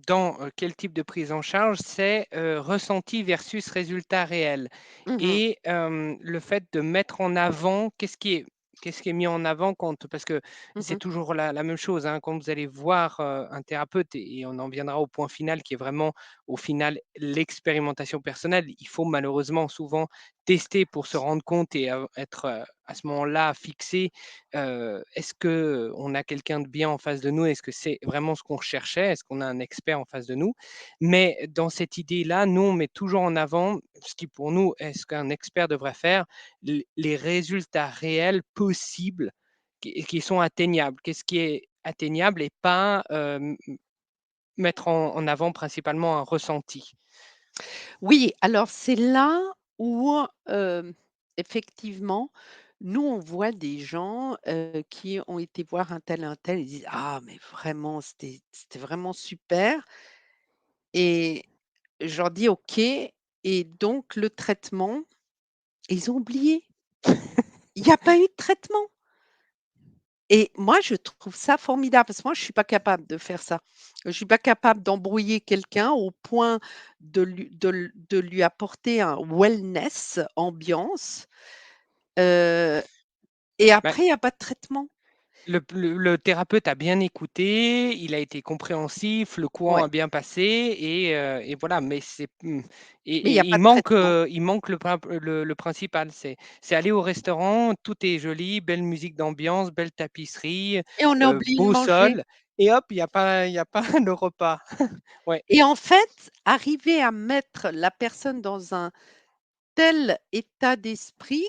dans, quel type de prise en charge, c'est, ressenti versus résultat réel Mmh mh. et le fait de mettre en avant qu'est-ce qui est mis en avant quand parce que c'est Mmh. toujours la même chose, hein, quand vous allez voir, un thérapeute et on en viendra au point final qui est vraiment, au final, l'expérimentation personnelle. Il faut malheureusement souvent tester pour se rendre compte et être, à ce moment-là fixé. Est-ce qu'on a quelqu'un de bien en face de nous? Est-ce que c'est vraiment ce qu'on recherchait? Est-ce qu'on a un expert en face de nous? Mais dans cette idée-là, nous, on met toujours en avant ce qui pour nous est ce qu'un expert devrait faire, les résultats réels possibles qui sont atteignables. Qu'est-ce qui est atteignable et pas, mettre en avant principalement un ressenti. Oui, alors c'est là où, effectivement, nous, on voit des gens, qui ont été voir un tel, ils disent: «Ah mais vraiment, c'était vraiment super» et je leur dis: «OK» et donc le traitement, ils ont oublié. Il n'y a pas eu de traitement et moi, je trouve ça formidable parce que moi, je suis pas capable de faire ça. Je suis pas capable d'embrouiller quelqu'un au point de lui apporter un wellness ambiance. Heu et Bah, après il y a pas de traitement. le thérapeute a bien écouté, il a été compréhensif, le courant Ouais, a bien passé et voilà, mais mais il y a pas de traitement il manque le principal, c'est aller au restaurant, tout est joli, belle musique d'ambiance, belle tapisserie, et on a oublié de beau manger sol et hop, il y a pas le repas. Ouais, et en fait, arriver à mettre la personne dans un tel état d'esprit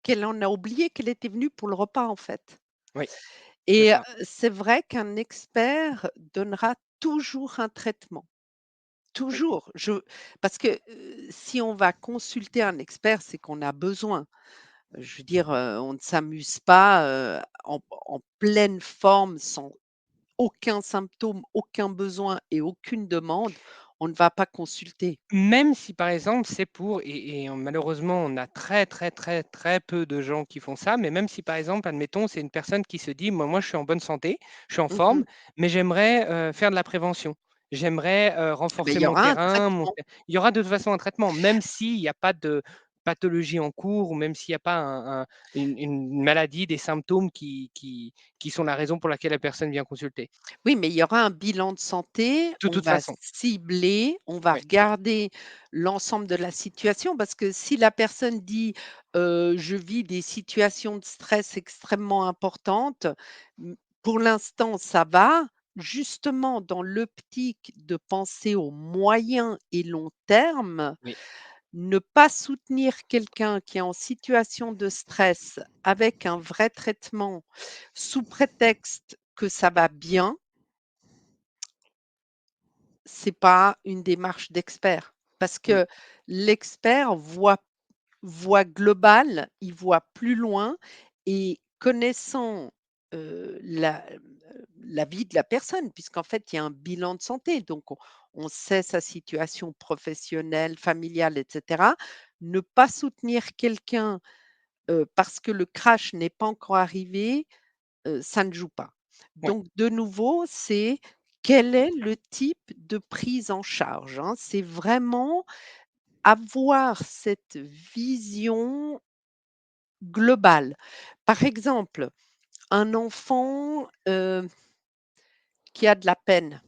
qu'elle en a oublié qu'elle était venue pour le repas, en fait oui, c'est et ça. c'est vrai qu'un expert donnera toujours un traitement. Oui. Toujours. Parce que, si on va consulter un expert, c'est qu'on a besoin. Je veux dire, on ne s'amuse pas, en pleine forme, sans aucun symptôme, aucun besoin et aucune demande, on ne va pas consulter. Même si par exemple c'est pour malheureusement on a très, très, très, très peu de gens qui font ça, mais même si par exemple, admettons, c'est une personne qui se dit: «Moi je suis en bonne santé, je suis en Mmh mh. forme, mais j'aimerais, faire de la prévention. J'aimerais, Eh beh, renforcer il y mon aura un terrain, traitement il y aura de toute façon un traitement, même s'il y a pas de pathologie en cours ou même s'il y a pas une maladie, des symptômes qui sont la raison pour laquelle la personne vient consulter. oui, mais il y aura un bilan de santé, De on toute va façon, cibler, on va oui, regarder l'ensemble de la situation parce que si la personne dit, «Je vis des situations de stress extrêmement importantes», pour l'instant ça va. Justement dans l'optique de penser au moyen et long terme, oui, ne pas soutenir quelqu'un qui est en situation de stress avec un vrai traitement sous prétexte que ça va bien, c'est pas une démarche d'expert. Parce oui. que l'expert voit global, il voit plus loin et connaissant, la vie de la personne, puisqu'en fait, il y a un bilan de santé, donc on sait sa situation professionnelle, familiale et cetera. Ne pas soutenir quelqu'un, parce que le crash n'est pas encore arrivé, ça ne joue pas. Oui, Donc de nouveau, c'est quel est le type de prise en charge, hein? C'est vraiment avoir cette vision globale. Par exemple, un enfant, qui a de la peine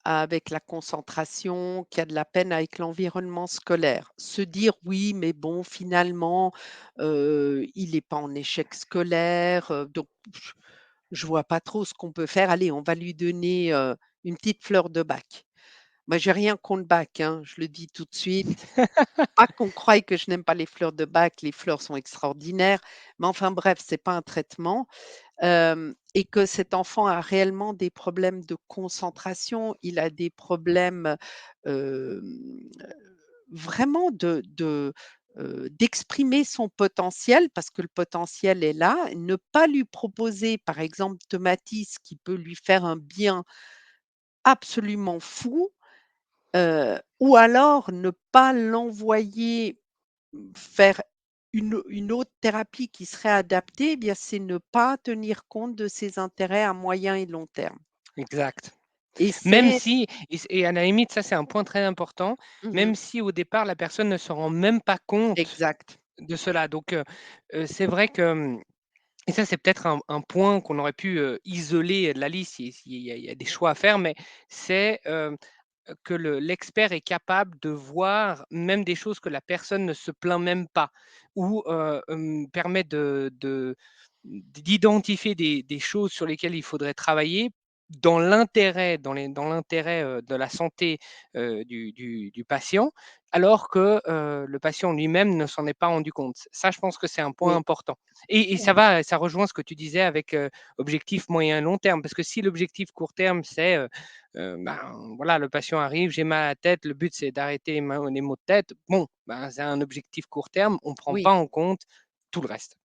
avec la concentration, qui a de la peine avec l'environnement scolaire. Se dire: «Oui, mais bon, finalement, il n'est pas en échec scolaire, donc je vois pas trop ce qu'on peut faire. Allez, on va lui donner, une petite fleur de bac». Moi, j'ai rien contre bac, hein, je le dis tout de suite. Pas qu'on croie que je n'aime pas les fleurs de bac, les fleurs sont extraordinaires, mais enfin bref, c'est pas un traitement. Et que cet enfant a réellement des problèmes de concentration, il a des problèmes, hem, vraiment d'exprimer son potentiel parce que le potentiel est là. Ne pas lui proposer, par exemple, Tomatis qui peut lui faire un bien absolument fou, ou alors ne pas l'envoyer faire une autre thérapie qui serait adaptée, eh bien, c'est ne pas tenir compte de ses intérêts à moyen et long terme exact. et Même c'est si et à la limite, ça, c'est un point très important, mmh même si au départ, la personne ne se rend même pas compte exact. de cela. Donc, c'est vrai que, et ça, c'est peut-être un point qu'on aurait pu, isoler de la liste, il y a des choix à faire, mais c'est, que l'expert est capable de voir même des choses que la personne ne se plaint même pas ou, permet d'identifier des choses sur lesquelles il faudrait travailler dans l'intérêt, de la santé, du patient, alors que, le patient lui-même ne s'en est pas rendu compte. Ça, je pense que c'est un point Oui, important et ça rejoint ce que tu disais avec, objectif moyen et long terme. Parce que si l'objectif court terme, c'est, ben, voilà, le patient arrive: «J'ai mal à la tête», le but c'est d'arrêter les maux de tête. Bon, ben, c'est un objectif court terme, on ne prend pas oui, en compte tout le reste.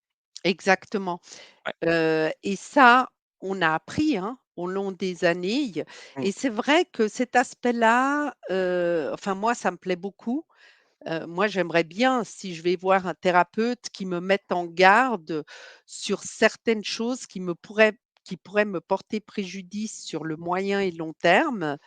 exactement, Ouais. et ça, on a appris, hein, au long des années Mmh. et c'est vrai que cet aspect-là, enfin moi, ça me plaît beaucoup. Moi, j'aimerais bien, si je vais voir un thérapeute, qui me mette en garde sur certaines choses qui pourraient me porter préjudice sur le moyen et long terme.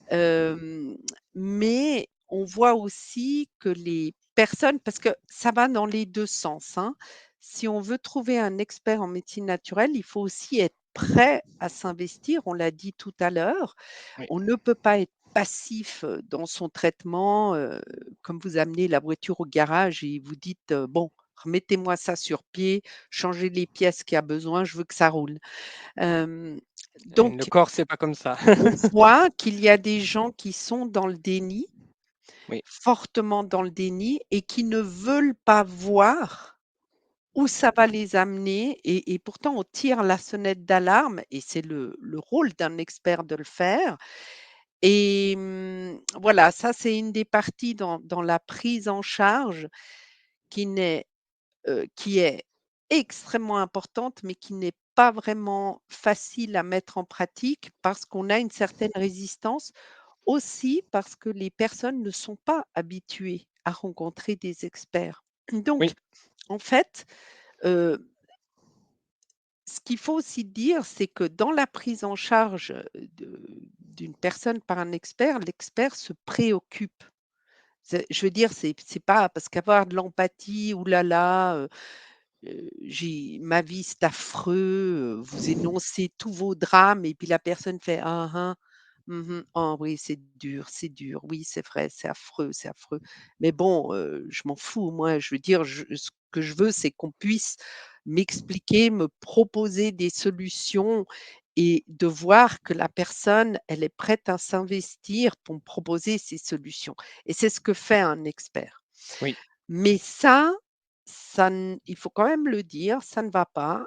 Hem, mais on voit aussi que les personnes parce que ça va dans les 2 sens, hein. Si on veut trouver un expert en médecine naturelle, il faut aussi être prêt à s'investir, on l'a dit tout à l'heure. Oui. On ne peut pas être passif, dans son traitement, comme vous amenez la voiture au garage et vous dites, «Bon, remettez-moi ça sur pied, changez les pièces qu'il y a besoin, je veux que ça roule». Hem, Le donc corps, c'est pas comme ça. on voit qu'il y a des gens qui sont dans le déni, Oui, fortement dans le déni et qui ne veulent pas voir où ça va les amener et pourtant on tire la sonnette d'alarme et c'est le rôle d'un expert de le faire et voilà, ça c'est une des parties dans la prise en charge qui n'est qui est extrêmement importante, mais qui n'est pas vraiment facile à mettre en pratique parce qu'on a une certaine résistance. Aussi parce que les personnes ne sont pas habituées à rencontrer des experts. Donc oui, en fait, heu, ce qu'il faut aussi dire, c'est que dans la prise en charge, d'une personne par un expert, l'expert se préoccupe. Je veux dire, c'est pas parce qu'avoir de l'empathie, ouh là là, j'ai ma vie c'est affreux, vous énoncez tous vos drames et puis la personne fait: «Hein, hein, mmh oh oui, c'est dur, oui, c'est vrai, c'est affreux». Mais bon, je m'en fous, moi, je veux dire, ce que je veux, c'est qu'on puisse m'expliquer, me proposer des solutions et de voir que la personne, elle est prête à s'investir pour me proposer ces solutions et c'est ce que fait un expert. oui. Mais ça n il faut quand même le dire, ça ne va pas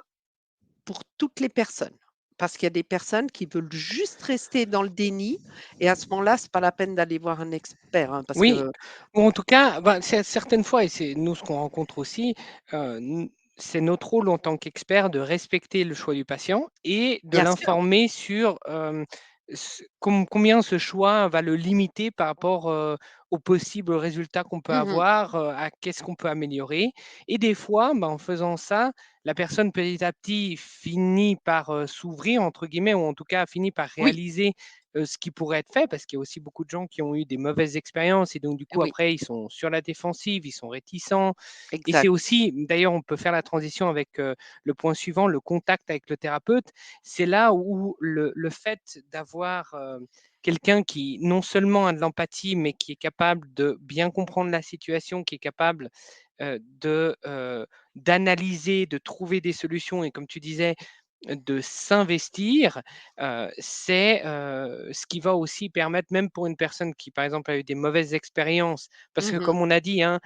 pour toutes les personnes. Parce qu'il y a des personnes qui veulent juste rester dans le déni et à ce moment-là, c'est pas la peine d'aller voir un expert, hein, parce Oui, que ou en tout cas, ben, certaines fois et c'est nous ce qu'on rencontre aussi, n c'est notre rôle en tant qu'expert de respecter le choix du patient et de bien sûr, l'informer sur, combien ce choix va le limiter par rapport, aux possibles résultats qu'on peut Mmh. avoir, à qu'est-ce qu'on peut améliorer et des fois, bah, en faisant ça, la personne petit à petit finit par, «s'ouvrir» entre guillemets ou en tout cas finit par Oui, réaliser, ce qui pourrait être fait parce qu'il y a aussi beaucoup de gens qui ont eu des mauvaises expériences et donc du coup oui, après ils sont sur la défensive, ils sont réticents et c'est exact. aussi d'ailleurs on peut faire la transition avec, le point suivant, le contact avec le thérapeute. C'est là où le fait d'avoir, quelqu'un qui non seulement a de l'empathie, mais qui est capable de bien comprendre la situation, qui est capable, d'analyser, de trouver des solutions et comme tu disais, de s'investir, c'est, ce qui va aussi permettre, même pour une personne qui, par exemple, a eu des mauvaises expériences, parce que Mmh. comme on a dit, hein,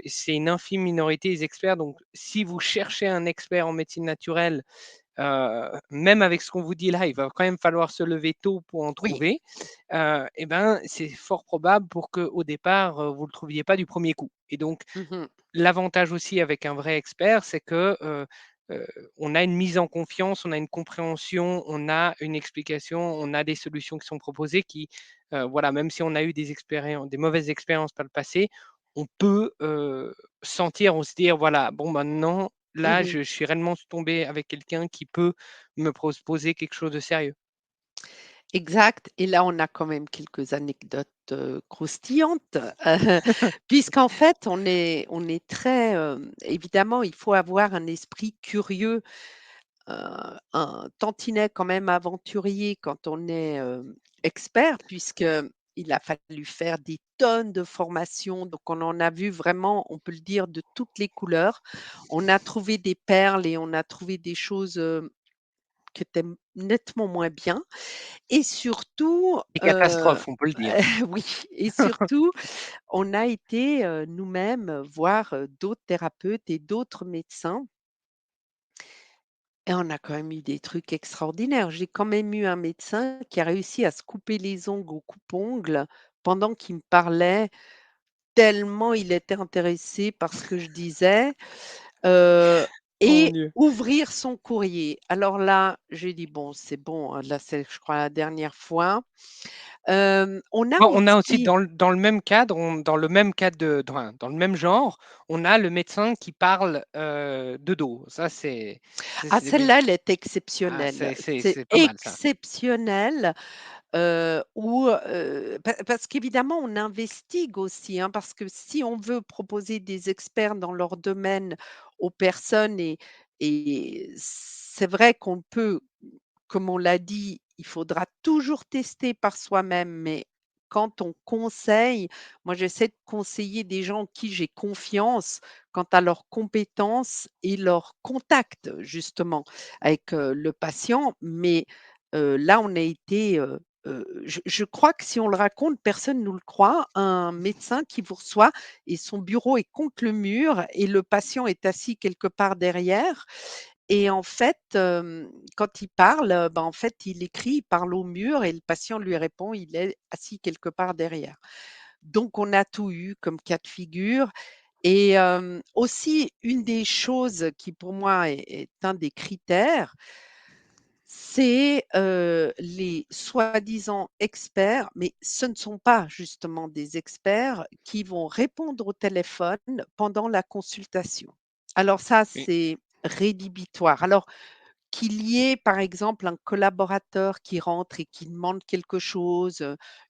c'est une infime minorité les experts, donc si vous cherchez un expert en médecine naturelle, même avec ce qu'on vous dit là, il va quand même falloir se lever tôt pour en Oui. trouver, et ben, c'est fort probable pour qu'au départ, vous ne le trouviez pas du premier coup et donc Mmh. l'avantage aussi avec un vrai expert, c'est que, heu, on a une mise en confiance, on a une compréhension, on a une explication, on a des solutions qui sont proposées qui, voilà, même si on a eu des mauvaises expériences par le passé, on peut, sentir ou se dire: «Voilà, bon maintenant, là, Mmh. je suis réellement tombé avec quelqu'un qui peut me proposer quelque chose de sérieux». Exact, et là, on a quand même quelques anecdotes, croustillantes, heu, puisqu'en fait, on est très, évidemment, il faut avoir un esprit curieux, un tantinet quand même aventurier quand on est, expert, puisqu'il a fallu faire des tonnes de formations, donc on en a vu vraiment, on peut le dire, de toutes les couleurs. On a trouvé des perles et on a trouvé des choses, qui étaient nettement moins bien. Et surtout, Des catastrophes, on peut le dire. oui, et surtout, on a été, nous-mêmes voir, d'autres thérapeutes et d'autres médecins, et on a quand même eu des trucs extraordinaires. J'ai quand même eu un médecin qui a réussi à se couper les ongles au coupe-ongles pendant qu'il me parlait, tellement il était intéressé par ce que je disais, heu Oh mon et Dieu. ouvrir son courrier. Alors là, j'ai dit: «Bon, c'est bon, hein, là, c'est, je crois, la dernière fois». On a Bon, on a aussi aussi. dans le même cadre, dans le même cadre dans le même genre, on a le médecin qui parle, de dos. Ça Ah, c'est beh celle-là, elle est ah exceptionnelle. C'est c'est pas mal ça. exceptionnel, où, parce qu'évidemment, on investigue aussi, hein, parce que si on veut proposer des experts dans leur domaine aux personnes, et c'est vrai qu'on peut, comme on l'a dit, il faudra toujours tester par soi-même, mais quand on conseille, moi j'essaie de conseiller des gens en qui j'ai confiance quant à leurs compétences et leur contact justement avec, le patient. Mais, là on a été, je crois que si on le raconte, personne nous le croit, un médecin qui vous reçoit et son bureau est contre le mur et le patient est assis quelque part derrière, et en fait, quand il parle, bah, en fait, il écrit, il parle au mur et le patient lui répond, il est assis quelque part derrière. Donc on a tout eu comme cas de figure, et aussi une des choses qui pour moi est un des critères, c'est, les soi-disant experts, mais ce ne sont pas justement des experts qui vont répondre au téléphone pendant la consultation. Alors ça, Oui, c'est rédhibitoire. Alors, qu'il y ait, par exemple, un collaborateur qui rentre et qui demande quelque chose,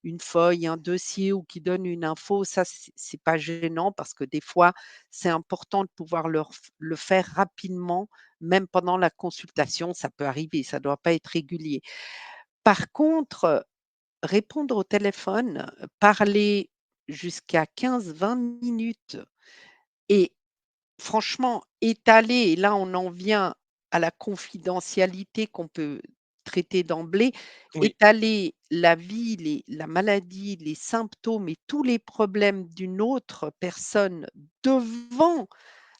une feuille, un dossier, ou qui donne une info, ça c'est pas gênant parce que des fois, c'est important de pouvoir le faire rapidement, même pendant la consultation, ça peut arriver, ça doit pas être régulier. Par contre, répondre au téléphone, parler jusqu'à 15-20 minutes, et franchement, étaler, et là, on en vient à la confidentialité qu'on peut traiter d'emblée, oui, étaler la vie, la maladie, les symptômes et tous les problèmes d'une autre personne devant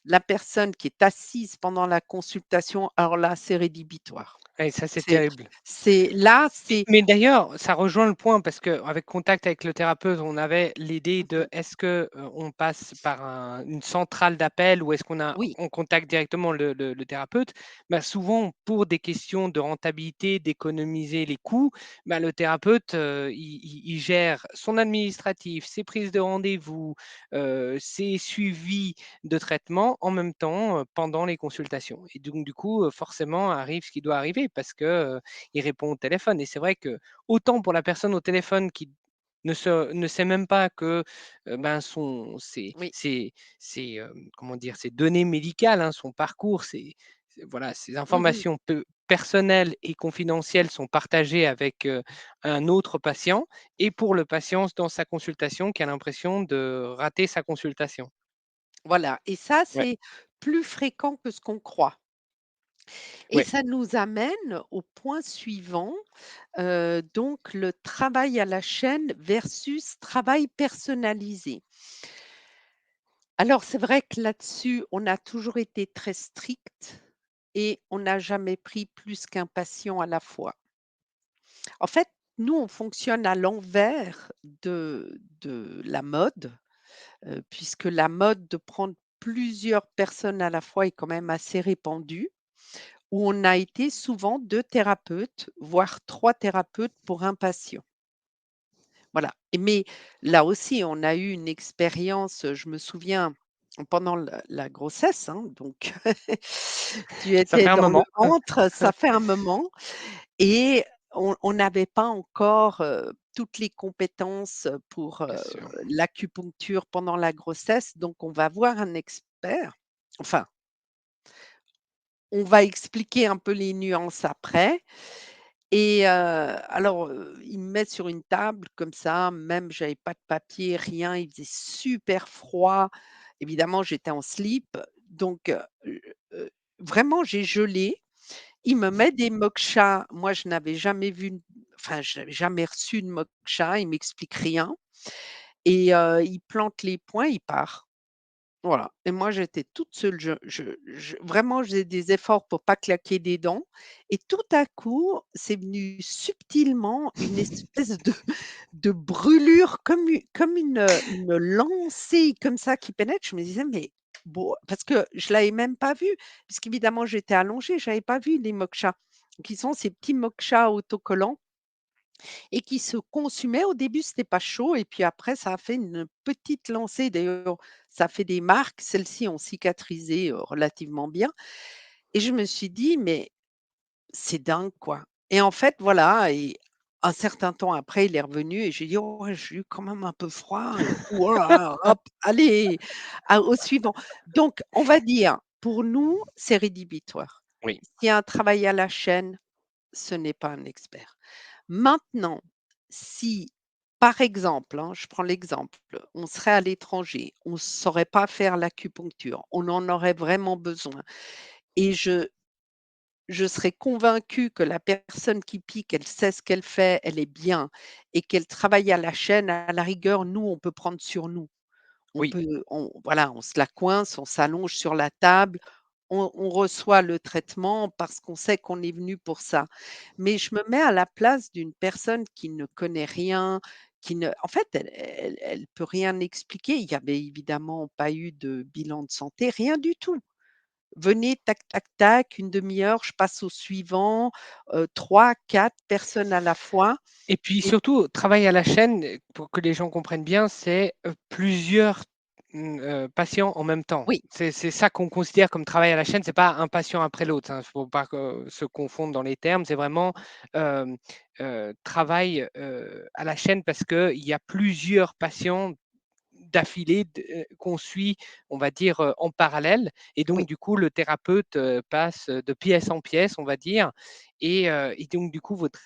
la personne qui est assise pendant la consultation, alors là, c'est rédhibitoire. Et ça, c'est C'est terrible. c'est là, Mais c'est mais d'ailleurs, ça rejoint le point parce qu'avec contact avec le thérapeute, on avait l'idée mmh de est-ce que, on passe par une centrale d'appel ou est-ce oui, on contacte directement le thérapeute? Bah, souvent pour des questions de rentabilité, d'économiser les coûts, bah, le thérapeute, il gère son administratif, ses prises de rendez-vous, ses suivis de traitement en même temps, pendant les consultations et donc du coup, forcément arrive ce qui doit arriver parce que, il répond au téléphone et c'est vrai que autant pour la personne au téléphone qui ne sait même pas que, ben, oui. comment dire? Ses données médicales, hein, son parcours, voilà, ses Mmh. informations personnelles et confidentielles sont partagées avec, un autre patient et pour le patient dans sa consultation qui a l'impression de rater sa consultation. Voilà et ça, Ouais, c'est plus fréquent que ce qu'on croit et ouais. ça nous amène au point suivant, donc le travail à la chaîne versus travail personnalisé. Alors c'est vrai que là-dessus, on a toujours été très strict et on n'a jamais pris plus qu'un patient à la fois. En fait, nous, on fonctionne à l'envers de la mode, puisque la mode de prendre plusieurs personnes à la fois est quand même assez répandue, où on a été souvent 2 thérapeutes, voire 3 thérapeutes pour un patient. Voilà et mais là aussi, on a eu une expérience, je me souviens pendant la grossesse, hein, donc tu Ça étais fait un dans le moment. ventre, ça fait un moment et on n'avait pas encore, toutes les compétences pour, Bien sûr. l'acupuncture pendant la grossesse, donc on va voir un expert. Enfin, on va expliquer un peu les nuances après et alors, il me met sur une table comme ça, même j'avais pas de papier, rien, il faisait super froid. Évidemment, j'étais en slip, donc heu, vraiment j'ai gelé. Il me met des moksha. Moi, je n'avais jamais vu enfin, je n'avais jamais reçu de moksha. Il m'explique rien et il plante les points, il part. Voilà et moi, j'étais toute seule. Je vraiment, je faisais des efforts pour pas claquer des dents et tout à coup, c'est venu subtilement une espèce de brûlure comme une lancée comme ça qui pénètre. Je me disais: «Mais bon» parce que je l'avais même pas vu, puisqu'évidemment j'étais allongée, j'avais pas vu les moksha, qui sont ces petits moksha autocollants et qui se consumaient. Au début, c'était pas chaud et puis après ça a fait une petite lancée. D'ailleurs, ça fait des marques. Celles-ci ont cicatrisé, relativement bien et je me suis dit: «Mais c'est dingue, quoi» et en fait, voilà et un certain temps après, il est revenu et j'ai dit: «Oh, ouais, j'ai eu quand même un peu froid et tout. Oh là là, hop, allez, au suivant». Donc on va dire, pour nous, c'est rédhibitoire. Oui, S'il y a un travail à la chaîne, ce n'est pas un expert. Maintenant, si, par exemple, hein, je prends l'exemple, on serait à l'étranger, on ne saurait pas faire l'acupuncture, on en aurait vraiment besoin et je serais convaincue que la personne qui pique, elle sait ce qu'elle fait, elle est bien et qu'elle travaille à la chaîne, à la rigueur, nous, on peut prendre sur nous. oui. Voilà, on se la coince, on s'allonge sur la table, on reçoit le traitement parce qu'on sait qu'on est venu pour ça. Mais je me mets à la place d'une personne qui ne connaît rien, qui ne en fait, elle peut rien expliquer. Il y avait évidemment pas eu de bilan de santé, rien du tout. Venez, tac, tac, tac, une demi heure, je passe au suivant, 3-4 personnes à la fois Et puis et surtout, travail à la chaîne, pour que les gens comprennent bien, c'est, plusieurs, patients en même temps. oui, C'est ça qu'on considère comme travail à la chaîne, c'est pas un patient après l'autre, hein. Il faut pas que se confondre dans les termes. C'est vraiment, hem, travail, à la chaîne parce qu'il y a plusieurs patients d'affilée qu'on suit, on va dire, en parallèle et donc oui. du coup, le thérapeute, passe, de pièce en pièce, on va dire et donc du coup, votre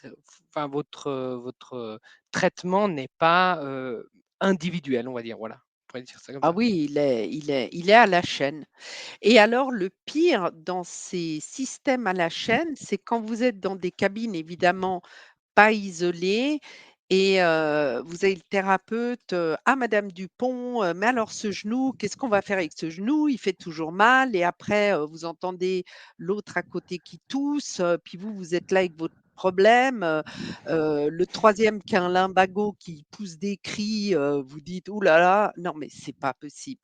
traitement n'est pas, individuel, on va dire, voilà. On pourrait dire ça comme Ah ça. oui, il est à la chaîne et alors le pire dans ces systèmes à la chaîne, c'est quand vous êtes dans des cabines évidemment pas isolées et vous avez le thérapeute, «Ah madame Dupont, mais alors ce genou, qu'est-ce qu'on va faire avec ce genou? Il fait toujours mal» et après, vous entendez l'autre à côté qui tousse, puis vous, vous êtes là avec votre problème, le troisième qui a un lumbago qui pousse des cris, vous dites: «Ouh là là, non mais c'est pas possible»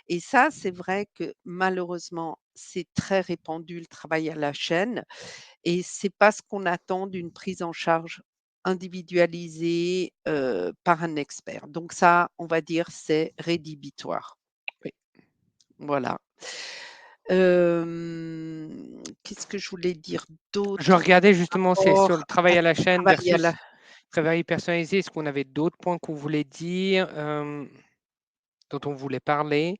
et ça, c'est vrai que malheureusement, c'est très répandu le travail à la chaîne et c'est pas ce qu'on attend d'une prise en charge individualisée, par un expert. Donc ça, on va dire, c'est rédhibitoire. Oui. Voilà. Qu'est-ce que je voulais dire Je d'autre regardais par justement, c'est sur rapport le à travail à la ce chaîne travail à la versus travail personnalisé. Est-ce qu'on avait d'autres points qu'on voulait dire, dont on voulait parler?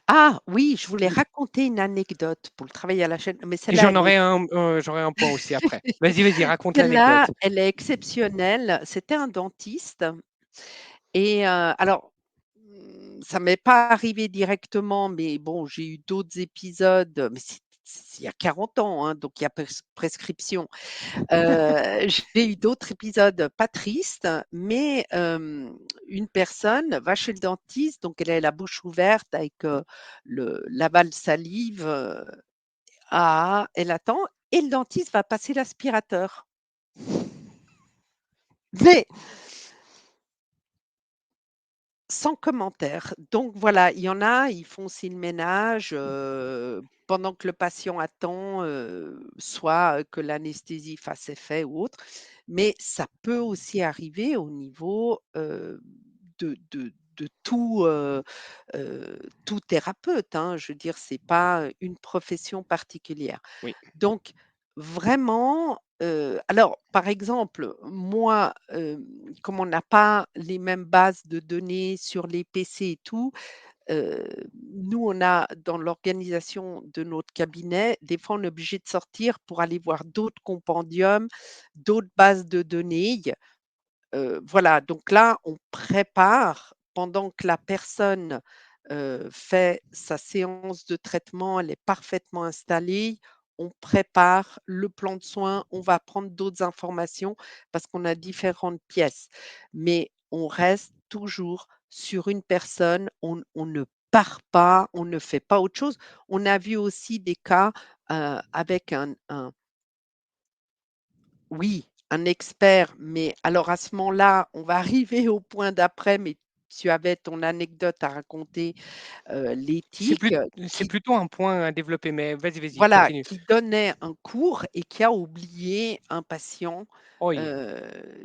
ah oui, je voulais raconter une anecdote pour le travail à la chaîne, mais Et celle-là, elle est j'aurais un point aussi après. Vas-y, vas-y, raconte celle-là, l'anecdote. elle est exceptionnelle. C'était un dentiste et alors, ça m'est pas arrivé directement, mais bon, j'ai eu d'autres épisodes, mais c'est il y a 40 ans, hein, donc il y a prescription. J'ai eu d'autres épisodes pas tristes, mais une personne va chez le dentiste, donc elle a la bouche ouverte avec, le l'aval salive, elle attend et le dentiste va passer l'aspirateur. Mais sans commentaire. Donc voilà, il y en a, ils font aussi le ménage, pendant que le patient attend, soit, que l'anesthésie fasse effet ou autre. Mais ça peut aussi arriver au niveau, de tout thérapeute, hein. Je veux dire, c'est pas, une profession particulière. Oui, Donc vraiment, alors par exemple, moi, comme on n'a pas les mêmes bases de données sur les PC et tout, heu, nous on a dans l'organisation de notre cabinet, des fois on est obligé de sortir pour aller voir d'autres compendiums, d'autres bases de données. Voilà, donc là, on prépare pendant que la personne, fait sa séance de traitement, elle est parfaitement installée. On prépare le plan de soins, on va prendre d'autres informations parce qu'on a différentes pièces. Mais on reste toujours sur une personne, on ne part pas, on ne fait pas autre chose. On a vu aussi des cas, avec un oui, un expert, mais alors à ce moment-là, on va arriver au point d'après, mais tu avais ton anecdote à raconter, c'est l'éthique, plut c'est qui plutôt un point à développer, mais vas-y, vas-y, voilà, continue. qui donnait un cours et qui a oublié un patient, Oui, heu,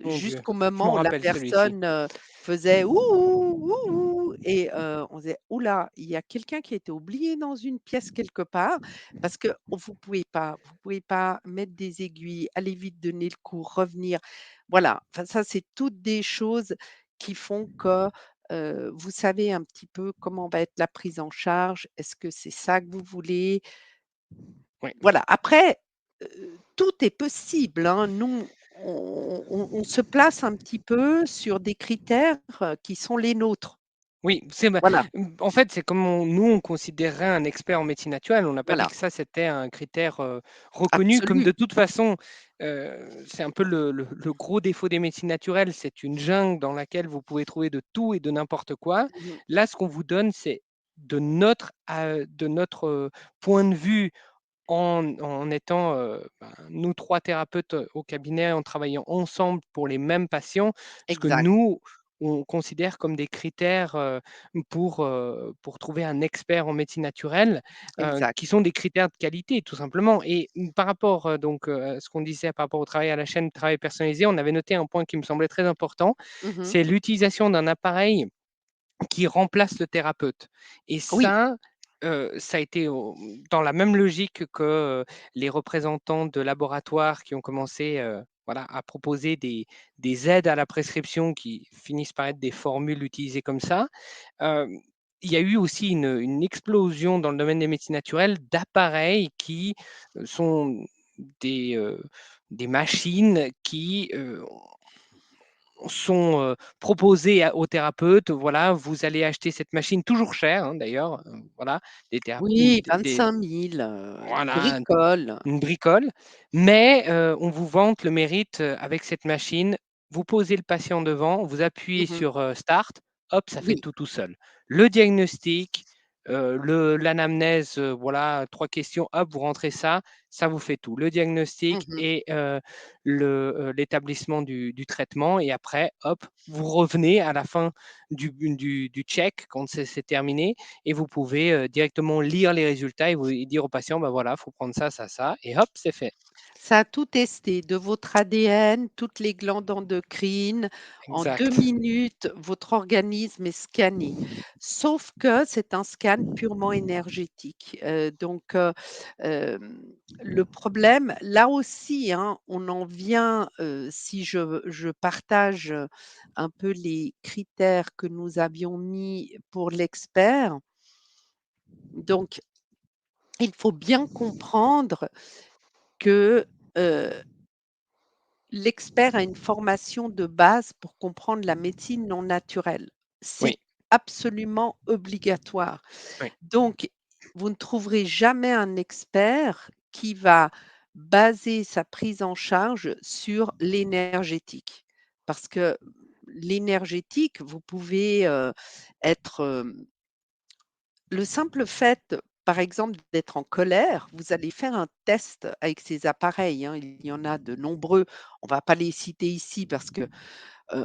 mon Dieu, jusqu'au je m'en moment où la rappelle celui-ci. personne, faisait: «Ouh, ouh, ouh» et on disait: «Ouh là, il y a quelqu'un qui a été oublié dans une pièce quelque part». Parce que vous pouvez pas mettre des aiguilles, aller vite donner le cours, revenir. Voilà, enfin ça, c'est toutes des choses qui font que, vous savez un petit peu comment va être la prise en charge. Est-ce que c'est ça que vous voulez? Oui. Voilà, après, tout est possible, hein. Nous, on se place un petit peu sur des critères, qui sont les nôtres. Oui, c'est bah, Voilà, en fait, c'est comme on considérerait un expert en médecine naturelle. On n'a pas dit voilà, que ça, c'était un critère, reconnu. Comme absolu. de toute façon, c'est un peu le gros défaut des médecines naturelles, c'est une jungle dans laquelle vous pouvez trouver de tout et de n'importe quoi. Mmh. Là, ce qu'on vous donne, c'est de notre, point de vue en étant, nous 3 thérapeutes, au cabinet, en travaillant ensemble pour les mêmes patients, ce que Exact, nous, on considère comme des critères, pour trouver un expert en médecine naturelle, exact. qui sont des critères de qualité tout simplement et par rapport, donc, à ce qu'on disait par rapport au travail à la chaîne, travail personnalisé, on avait noté un point qui me semblait très important, Mmh. c'est l'utilisation d'un appareil qui remplace le thérapeute et Oui, ça a été dans la même logique que, les représentants de laboratoires qui ont commencé, voilà, à proposer des aides à la prescription qui finissent par être des formules utilisées comme ça. Hem, il y a eu aussi une explosion dans le domaine des médecines naturelles d'appareils qui, sont des, heu, des machines qui, sont proposés aux thérapeutes. Voilà, vous allez acheter cette machine toujours chère, hein, d'ailleurs, voilà, Oui, 25 000, voilà, bricole. une bricole, mais on vous vante le mérite, avec cette machine. Vous posez le patient devant, vous appuyez Mmh. sur, start, hop, ça fait Oui. tout seul. Le diagnostic, l'anamnèse, voilà, 3 questions, hop, vous rentrez ça, ça vous fait tout. Le diagnostic Mmh. et l'établissement du traitement et après, hop, vous revenez à la fin du check quand c'est terminé et vous pouvez, directement lire les résultats et dire au patient: «Bah, voilà, il faut prendre ça, ça, ça» et hop, c'est fait. Ça a tout testé, de votre ADN, toutes les glandes endocrines. En 2 Exact. minutes, votre organisme est scanné. Sauf que c'est un scan purement énergétique. Le problème, là aussi, hein, on en vient, si je partage, un peu les critères que nous avions mis pour l'expert. Donc il faut bien comprendre que, heu l'expert a une formation de base pour comprendre la médecine non naturelle. Oui, C'est absolument obligatoire. oui, Donc, vous ne trouverez jamais un expert qui va baser sa prise en charge sur l'énergétique. Parce que l'énergétique, vous pouvez, être, le simple fait, par exemple, d'être en colère, vous allez faire un test avec ces appareils, hein. Il y en a de nombreux. On va pas les citer ici parce que,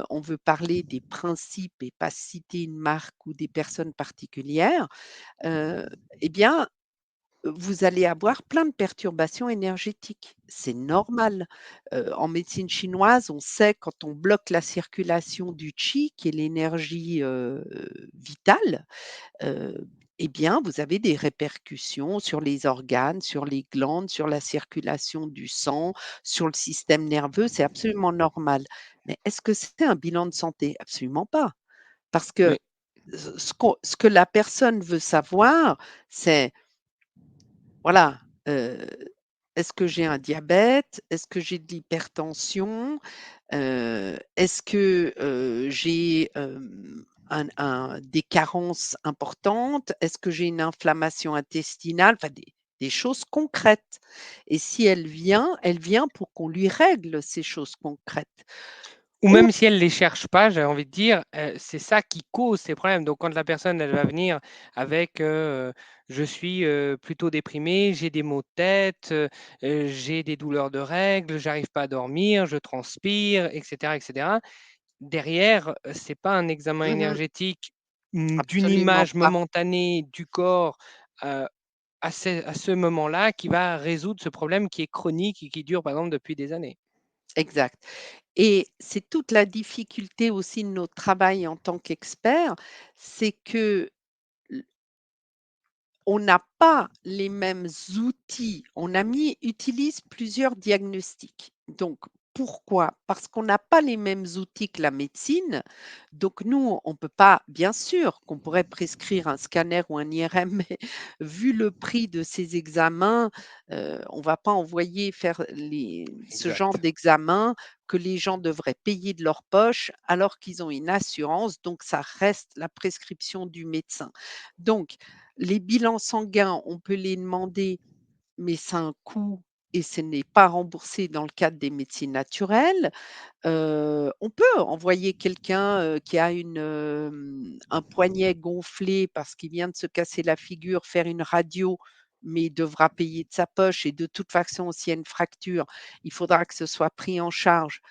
on veut parler des principes et pas citer une marque ou des personnes particulières. Heu, eh bien, vous allez avoir plein de perturbations énergétiques. C'est normal. En médecine chinoise, on sait quand on bloque la circulation du qi, qui est l'énergie, vitale, heu, eh bien, vous avez des répercussions sur les organes, sur les glandes, sur la circulation du sang, sur le système nerveux, c'est absolument normal. Mais est-ce que c'est un bilan de santé? Absolument pas. Parce que oui. ce que la personne veut savoir, c'est voilà, heu, est-ce que j'ai un diabète? Est-ce que j'ai de l'hypertension? Est-ce que, j'ai, des carences importantes? Est-ce que j'ai une inflammation intestinale? Enfin des choses concrètes et si elle vient pour qu'on lui règle ces choses concrètes. Ou Ou même si elle ne les cherche pas, j'ai envie de dire, c'est ça qui cause ces problèmes. Donc quand la personne, elle va venir avec, «Je suis, plutôt déprimé, j'ai des maux de tête, j'ai des douleurs de règles, j'arrive pas à dormir, je transpire» et cetera. Derrière, c'est pas un examen mmh énergétique, d'une absolument image pas. momentanée du corps, heu, à ce moment-là qui va résoudre ce problème qui est chronique et qui dure, par exemple, depuis des années. Exact et c'est toute la difficulté aussi de notre travail en tant qu'expert, c'est que on n'a pas les mêmes outils. On a mis utilise plusieurs diagnostics. Donc pourquoi? Parce qu'on n'a pas les mêmes outils que la médecine. Donc nous, on peut pas bien sûr qu'on pourrait prescrire un scanner ou un IRM, mais vu le prix de ces examens, on va pas envoyer faire ce genre Exact. d'examen que les gens devraient payer de leur poche alors qu'ils ont une assurance, donc ça reste la prescription du médecin. Donc les bilans sanguins, on peut les demander, mais c'est un coût et ce n'est pas remboursé dans le cadre des médecines naturelles. On peut envoyer quelqu'un, qui a un poignet gonflé parce qu'il vient de se casser la figure, faire une radio, mais il devra payer de sa poche et de toute façon, s'il y a une fracture, il faudra que ce soit pris en charge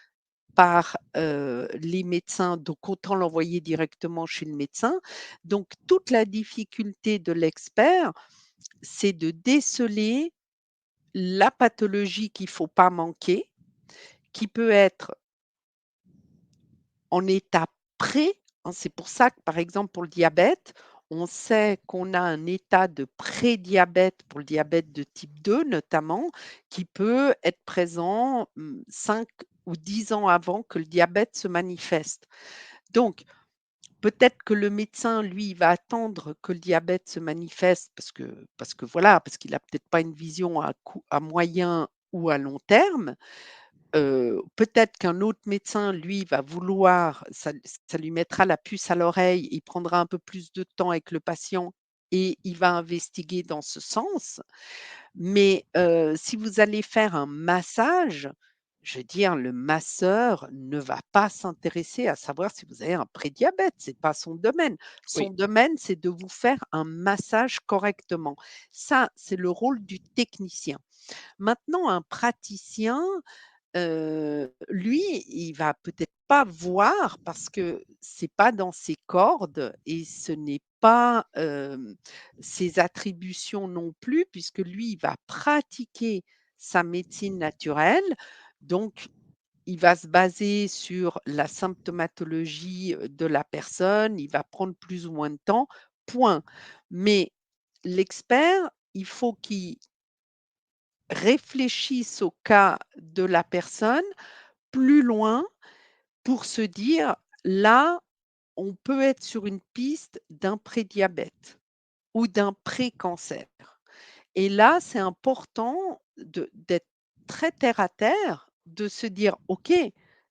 par, les médecins, donc autant l'envoyer directement chez le médecin. Donc toute la difficulté de l'expert, c'est de déceler la pathologie qu'il faut pas manquer, qui peut être en état pré, hein. C'est pour ça que, par exemple, pour le diabète, on sait qu'on a un état de prédiabète pour le diabète de type 2 notamment, qui peut être présent, 5 ou 10 ans avant que le diabète se manifeste. Donc peut-être que le médecin, lui, il va attendre que le diabète se manifeste parce que voilà, parce qu'il a peut-être pas une vision à moyen ou à long terme. Peut-être qu'un autre médecin, lui, va vouloir ça lui mettra la puce à l'oreille, il prendra un peu plus de temps avec le patient et il va investiguer dans ce sens. Mais si vous allez faire un massage, je veux dire, le masseur ne va pas s'intéresser à savoir si vous avez un prédiabète, c'est pas son domaine. Son Oui, domaine, c'est de vous faire un massage correctement. Ça, c'est le rôle du technicien. Maintenant, un praticien, lui, il va peut-être pas voir parce que c'est pas dans ses cordes et ce n'est pas, ses attributions non plus puisque lui, il va pratiquer sa médecine naturelle. Donc il va se baser sur la symptomatologie, de la personne, il va prendre plus ou moins de temps, point. Mais l'expert, il faut qu'il réfléchisse au cas de la personne plus loin pour se dire: «Là, on peut être sur une piste d'un prédiabète ou d'un pré-cancer» et là, c'est important d'être très terre à terre, de se dire: «OK,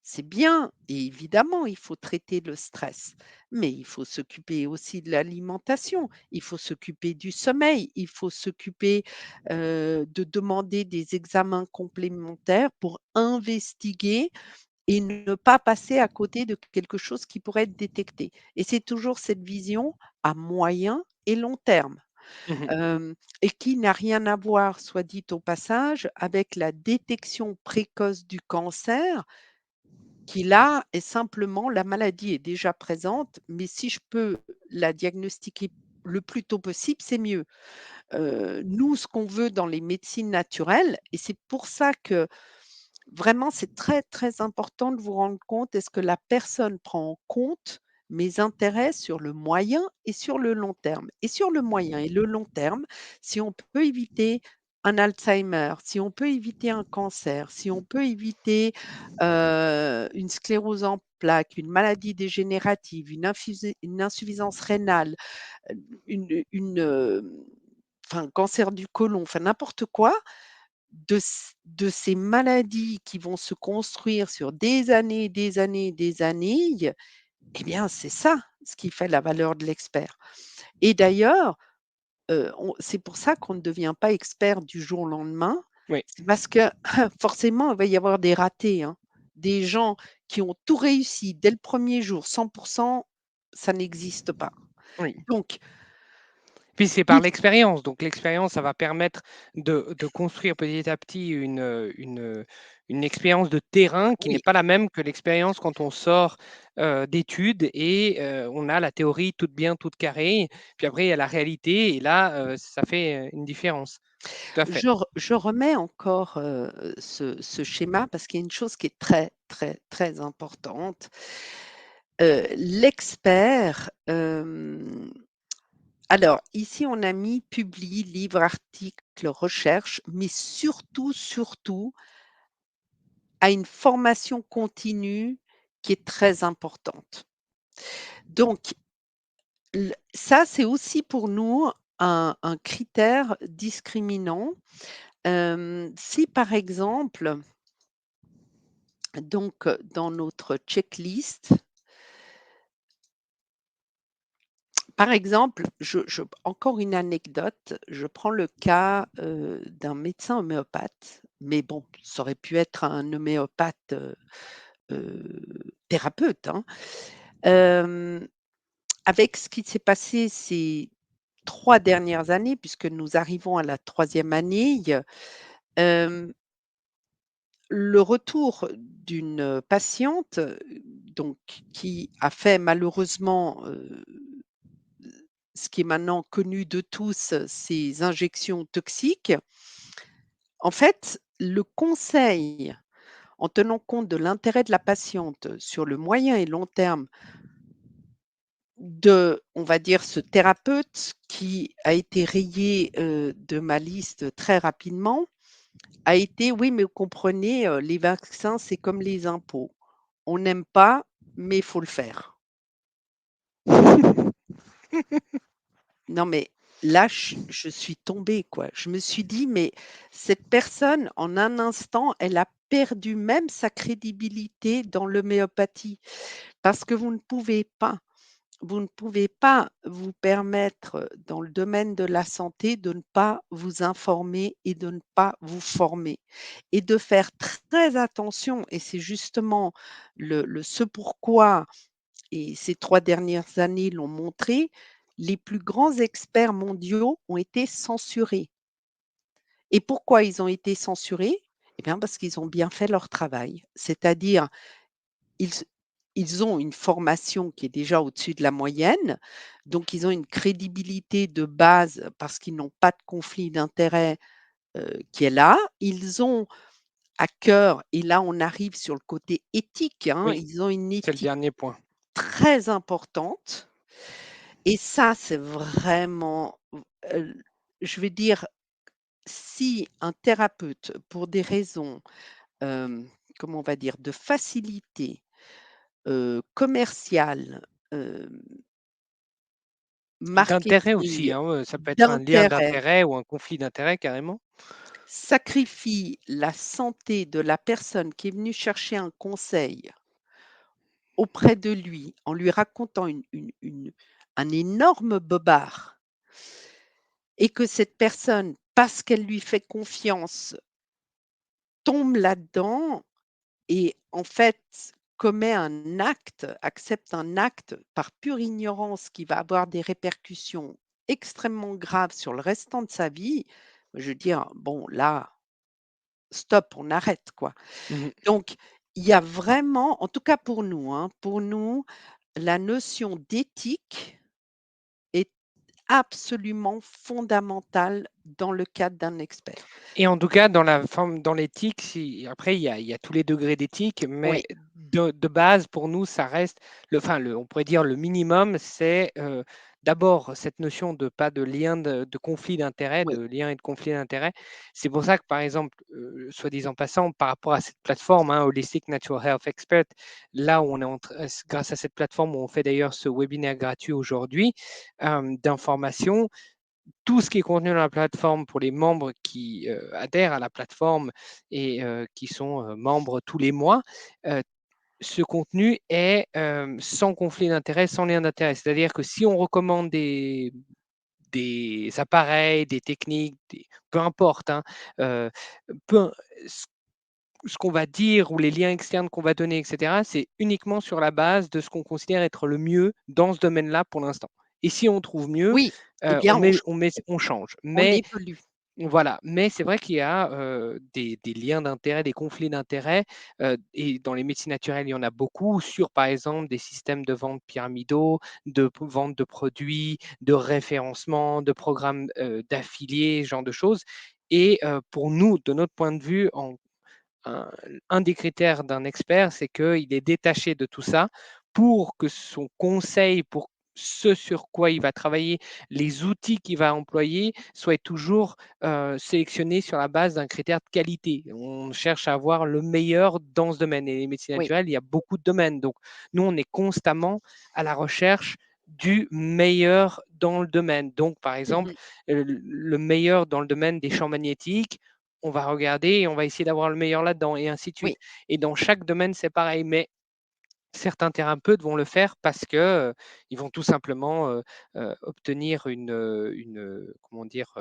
c'est bien et évidemment, il faut traiter le stress, mais il faut s'occuper aussi de l'alimentation, il faut s'occuper du sommeil, il faut s'occuper, de demander des examens complémentaires pour investiguer et ne pas passer à côté de quelque chose qui pourrait être détecté et c'est toujours cette vision à moyen et long terme, mmh et qui n'a rien à voir, soit dit au passage, avec la détection précoce du cancer qui là est simplement la maladie est déjà présente, mais si je peux la diagnostiquer le plus tôt possible, c'est mieux. Nous, ce qu'on veut dans les médecines naturelles et c'est pour ça que vraiment, c'est très, très important de vous rendre compte, est-ce que la personne prend en compte mes intérêts sur le moyen et sur le long terme? Et sur le moyen et le long terme, si on peut éviter un Alzheimer, si on peut éviter un cancer, si on peut éviter, une sclérose en plaques, une maladie dégénérative, une insuffisance rénale, enfin, cancer du côlon, enfin n'importe quoi, de ces maladies qui vont se construire sur des années, des années, des années, eh bien, c'est ça, ce qui fait la valeur de l'expert et d'ailleurs, on c'est pour ça qu'on ne devient pas expert du jour au lendemain. oui, C'est parce que forcément, il va y avoir des ratés, hein. Des gens qui ont tout réussi dès le premier jour, 100, ça n'existe pas. oui. Donc Puis c'est par il l'expérience, donc l'expérience, ça va permettre de construire petit à petit une expérience de terrain qui n'est oui. pas la même que l'expérience quand on sort, d'études et on a la théorie toute bien, toute carrée. Puis après, il y a la réalité et là, ça fait, une différence. Tout à fait. Je remets encore, ce schéma parce qu'il y a une chose qui est très, très, très importante. L'expert, alors ici on a mis publie, livre, article, recherche, mais surtout, surtout à une formation continue qui est très importante. Donc ça, c'est aussi pour nous un critère discriminant. Si par exemple donc, dans notre checklist, par exemple, je encore une anecdote, je prends le cas, d'un médecin homéopathe, mais bon, ça aurait pu être un homéopathe, thérapeute, hein. Hem, avec ce qui s'est passé ces 3 dernières années, puisque nous arrivons à la troisième année, hem, le retour d'une patiente, donc qui a fait malheureusement, ce qui est maintenant connu de tous, ces injections toxiques. En fait, le conseil, en tenant compte de l'intérêt de la patiente sur le moyen et long terme de, on va dire, ce thérapeute qui a été rayé, de ma liste très rapidement, a été: «Oui, mais vous comprenez, les vaccins, c'est comme les impôts. On n'aime pas, mais il faut le faire». Non, mais là, je suis tombée, quoi. Je me suis dit: «Mais cette personne, en un instant, elle a perdu même sa crédibilité dans l'homéopathie parce que vous ne pouvez pas vous permettre, dans le domaine de la santé, de ne pas vous informer et de ne pas vous former et de faire très attention et c'est justement ce pourquoi et ces 3 dernières années l'ont montré, les plus grands experts mondiaux ont été censurés. Et pourquoi ils ont été censurés? Eh bien, parce qu'ils ont bien fait leur travail. C'est-à-dire, ils s ils ont une formation qui est déjà au-dessus de la moyenne, donc ils ont une crédibilité de base parce qu'ils n'ont pas de conflit d'intérêts, qui est là. Ils ont à cœur et là on arrive sur le côté éthique, hein, Oui, ils ont une c'est le éthique dernier point. très importante et ça, c'est vraiment je vais dire, si un thérapeute, pour des raisons, comment on va dire, de facilité, commerciale, hem, D'intérêt aussi, marketing, hein, ça peut être un lien d'intérêt, d'intérêt ou un conflit d'intérêt carrément. sacrifie la santé de la personne qui est venue chercher un conseil auprès de lui en lui racontant un énorme bobard et que cette personne, parce qu'elle lui fait confiance, tombe là-dedans et en fait commet un acte, accepte un acte par pure ignorance qui va avoir des répercussions extrêmement graves sur le restant de sa vie, je veux dire, bon là, stop, on arrête quoi. Mmh. Donc il y a vraiment, en tout cas pour nous, la notion d'éthique est absolument fondamentale dans le cadre d'un expert. Et en tout cas, dans la forme dans l'éthique, si après il y a tous les degrés d'éthique, mais Oui, de base, pour nous, ça reste on pourrait dire le minimum, c'est, d'abord cette notion de pas de lien de conflit d'intérêts, oui, de lien et de conflit d'intérêts. C'est pour ça que, par exemple, soit dit en passant, par rapport à cette plateforme, hein, Holistic Natural Health Expert, là où on est grâce à cette plateforme où on fait d'ailleurs ce webinaire gratuit aujourd'hui, d'information, tout ce qui est contenu dans la plateforme pour les membres qui adhèrent à la plateforme et qui sont membres tous les mois, euh, ce contenu est sans conflit d'intérêt, sans lien d'intérêt. C'est-à-dire que si on recommande des appareils, des techniques, peu importe, hein, euh, peu, ce qu'on va dire ou les liens externes qu'on va donner, etc., c'est uniquement sur la base de ce qu'on considère être le mieux dans ce domaine-là pour l'instant. Et si on trouve mieux, oui, eh bien on change. on Mais évolue. voilà, mais c'est vrai qu'il y a des liens d'intérêt, des conflits d'intérêt, et dans les médecines naturelles, il y en a beaucoup sur, par exemple, des systèmes de vente pyramidaux, vente de produits, de référencement, de programmes d'affiliés, ce genre de choses. Et pour nous, de notre point de vue, un, un des critères d'un expert, c'est qu'il est détaché de tout ça pour que son conseil, pour ce sur quoi il va travailler, les outils qu'il va employer soient toujours sélectionnés sur la base d'un critère de qualité. On cherche à avoir le meilleur dans ce domaine. Et les médecines Oui. naturelles, il y a beaucoup de domaines. Donc, nous, on est constamment à la recherche du meilleur dans le domaine. Donc, par Mmh exemple, mh. le meilleur dans le domaine des champs magnétiques, on va regarder et on va essayer d'avoir le meilleur là-dedans et ainsi de suite. Oui, Et dans chaque domaine, c'est pareil. Mais certains thérapeutes vont le faire parce que ils vont tout simplement obtenir comment dire,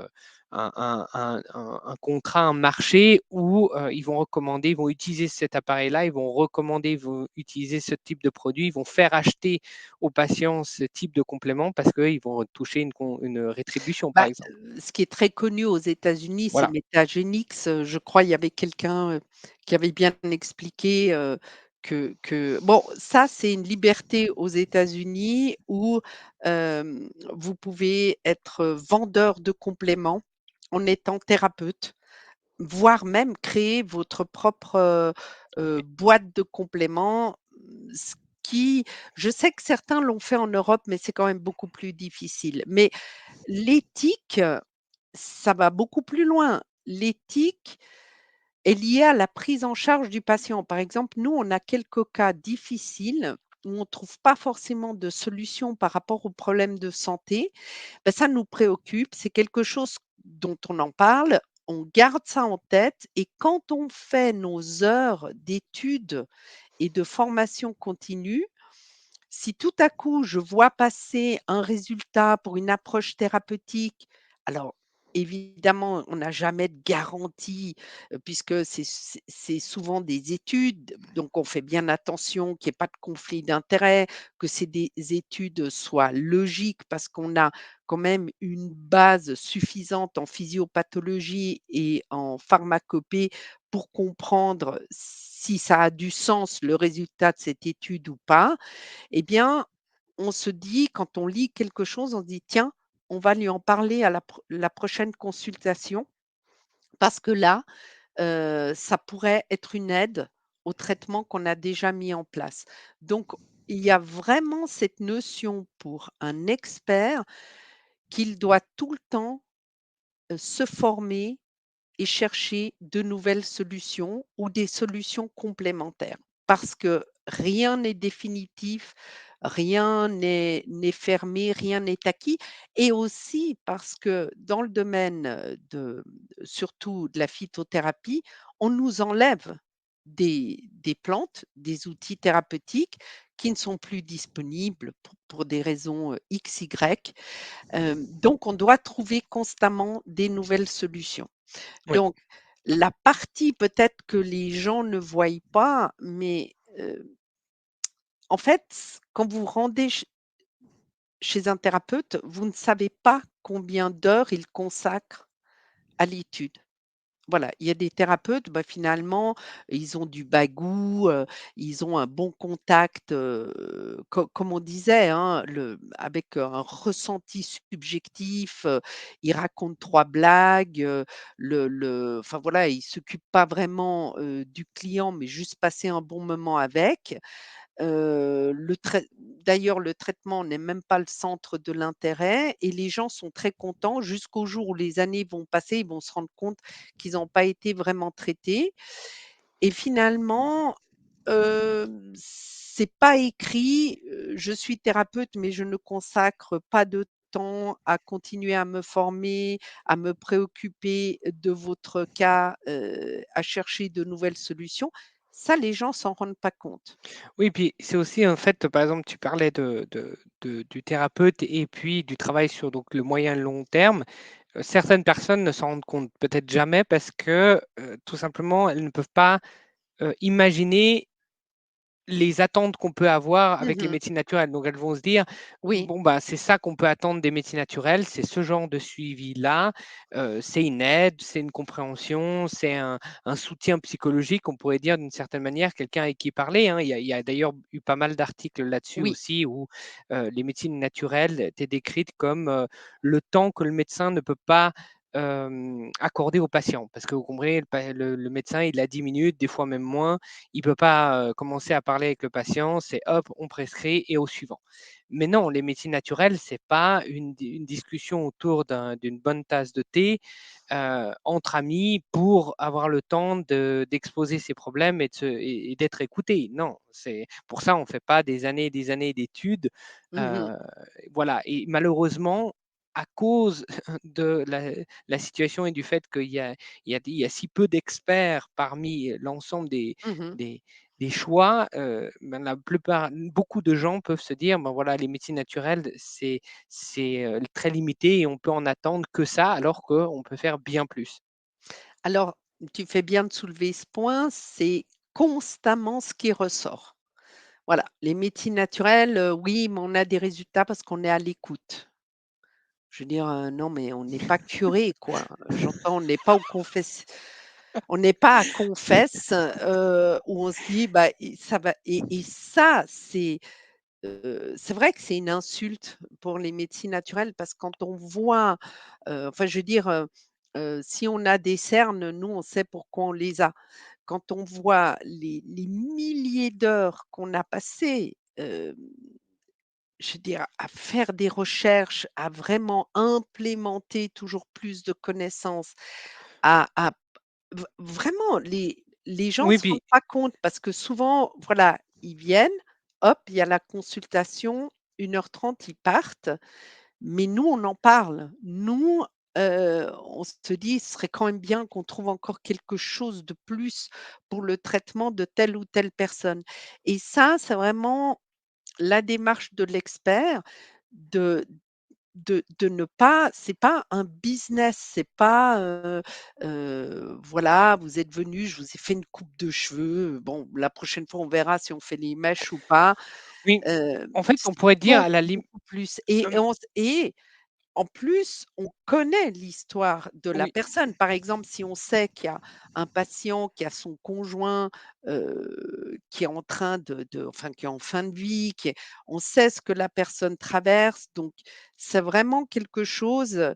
un contrat, un marché où ils vont recommander, ils vont utiliser cet appareil-là, ils vont recommander, ils vont utiliser ce type de produit, ils vont faire acheter aux patients ce type de complément parce qu'ils vont toucher une rétribution, par bah, exemple. ce qui est très connu aux États-Unis, c'est Voilà. Metagenics, je crois il y avait quelqu'un, qui avait bien expliqué, que bon, ça, c'est une liberté aux États-Unis où, vous pouvez être, vendeur de compléments en étant thérapeute, voire même créer votre propre, boîte de compléments, ce qui je sais que certains l'ont fait en Europe, mais c'est quand même beaucoup plus difficile. Mais l'éthique, ça va beaucoup plus loin. L'éthique est liée à la prise en charge du patient. Par exemple, nous, on a quelques cas difficiles où on ne trouve pas forcément de solution par rapport aux problèmes de santé. Ben ça nous préoccupe, c'est quelque chose dont on en parle. on garde ça en tête et quand on fait nos heures d'études et de formation continue, si tout à coup je vois passer un résultat pour une approche thérapeutique, alors évidemment, on n'a jamais de garantie, puisque c'est souvent des études, donc on fait bien attention qu'il y ait pas de conflit d'intérêts, que c'est des études soient logiques parce qu'on a quand même une base suffisante en physiopathologie et en pharmacopée pour comprendre si ça a du sens, le résultat de cette étude ou pas. Eh bien, on se dit quand on lit quelque chose, on se dit: «Tiens, on va lui en parler à la prochaine consultation parce que là, ça pourrait être une aide au traitement qu'on a déjà mis en place». Donc il y a vraiment cette notion pour un expert qu'il doit tout le temps, se former et chercher de nouvelles solutions ou des solutions complémentaires. Parce que rien n'est définitif, rien n'est fermé, rien n'est acquis et aussi parce que dans le domaine, de surtout de la phytothérapie, on nous enlève des plantes, des outils thérapeutiques qui ne sont plus disponibles pour des raisons, X, Y. Donc on doit trouver constamment des nouvelles solutions. Oui. Donc, la partie peut-être que les gens ne voient pas, mais, en fait, quand vous vous rendez chez un thérapeute, vous ne savez pas combien d'heures il consacre à l'étude. Voilà, il y a des thérapeutes, bah, finalement, ils ont du bagou, ils ont un bon contact, comme on disait, hein, avec un ressenti subjectif, ils racontent 3 blagues, enfin voilà, ils s'occupent pas vraiment, du client, mais juste passer un bon moment avec. D'ailleurs, le traitement n'est même pas le centre de l'intérêt et les gens sont très contents jusqu'au jour où les années vont passer, ils vont se rendre compte qu'ils n'ont pas été vraiment traités et finalement, c'est pas écrit, «Je suis thérapeute, mais je ne consacre pas de temps à continuer à me former, à me préoccuper de votre cas, à chercher de nouvelles solutions». Ça, les gens s'en rendent pas compte. Oui, puis c'est aussi en fait, par exemple, tu parlais du thérapeute et puis du travail sur donc le moyen et long terme. Certaines personnes ne s'en rendent compte peut-être jamais parce que, tout simplement, elles ne peuvent pas, imaginer les attentes qu'on peut avoir avec les Mmh. médecines naturelles. Donc elles vont se dire: Oui, «Bon, bah, c'est ça qu'on peut attendre des médecines naturelles, c'est ce genre de suivi-là, c'est une aide, c'est une compréhension, c'est un soutien psychologique», on pourrait dire d'une certaine manière, quelqu'un avec qui parler, hein. Il y a d'ailleurs eu pas mal d'articles là-dessus oui. aussi où, les médecines naturelles étaient décrites comme, le temps que le médecin ne peut pas, accorder au patient. Parce que vous comprenez, le médecin, il a 10 minutes, des fois même moins, il ne peut pas commencer à parler avec le patient, c'est hop, on prescrit et au suivant. Mais non, les médecines naturelles, c'est pas une discussion autour d'une bonne tasse de thé entre amis pour avoir le temps d'exposer ses problèmes et d'être écouté. Non, c'est pour ça on ne fait pas des années et des années d'études. Mmh. euh, voilà, et malheureusement, à cause de la situation et du fait qu'il y a si peu d'experts parmi l'ensemble Mmh. des, des choix, ben, beaucoup de gens peuvent se dire, ben voilà, les médecines naturelles, c'est très limité et on peut en attendre que ça, alors qu'on peut faire bien plus. Alors, tu fais bien de soulever ce point, c'est constamment ce qui ressort. Voilà, les médecines naturelles, oui, mais on a des résultats parce qu'on est à l'écoute. Je veux dire, non, mais on n'est pas curé, quoi. J'entends, on n'est pas on n'est pas à confesse, où on se dit: «Bah, ça va» et ça, c'est vrai que c'est une insulte pour les médecines naturelles parce que quand on voit, enfin, je veux dire, si on a des cernes, nous, on sait pourquoi on les a. Quand on voit les milliers d'heures qu'on a passées, je veux dire, à faire des recherches, à vraiment implémenter toujours plus de connaissances, à vraiment les gens Oui, se rendent puis pas compte parce que souvent, voilà, ils viennent, hop, il y a la consultation, 1h30 ils partent, mais nous, on en parle. Nous, on se dit: «Ce serait quand même bien qu'on trouve encore quelque chose de plus pour le traitement de telle ou telle personne» et ça, c'est vraiment la démarche de l'expert de de ne pas c'est pas un business, c'est pas, voilà, vous êtes venu, je vous ai fait une coupe de cheveux, bon, la prochaine fois, on verra si on fait les mèches ou pas, Oui, en fait, on c'est pourrait dire à la beaucoup, lim beaucoup plus hem, et en plus, on connaît l'histoire de la oui, personne. Par exemple, si on sait qu'il y a un patient qui a son conjoint, qui est en train enfin, qui est en fin de vie, on sait ce que la personne traverse, donc c'est vraiment quelque chose,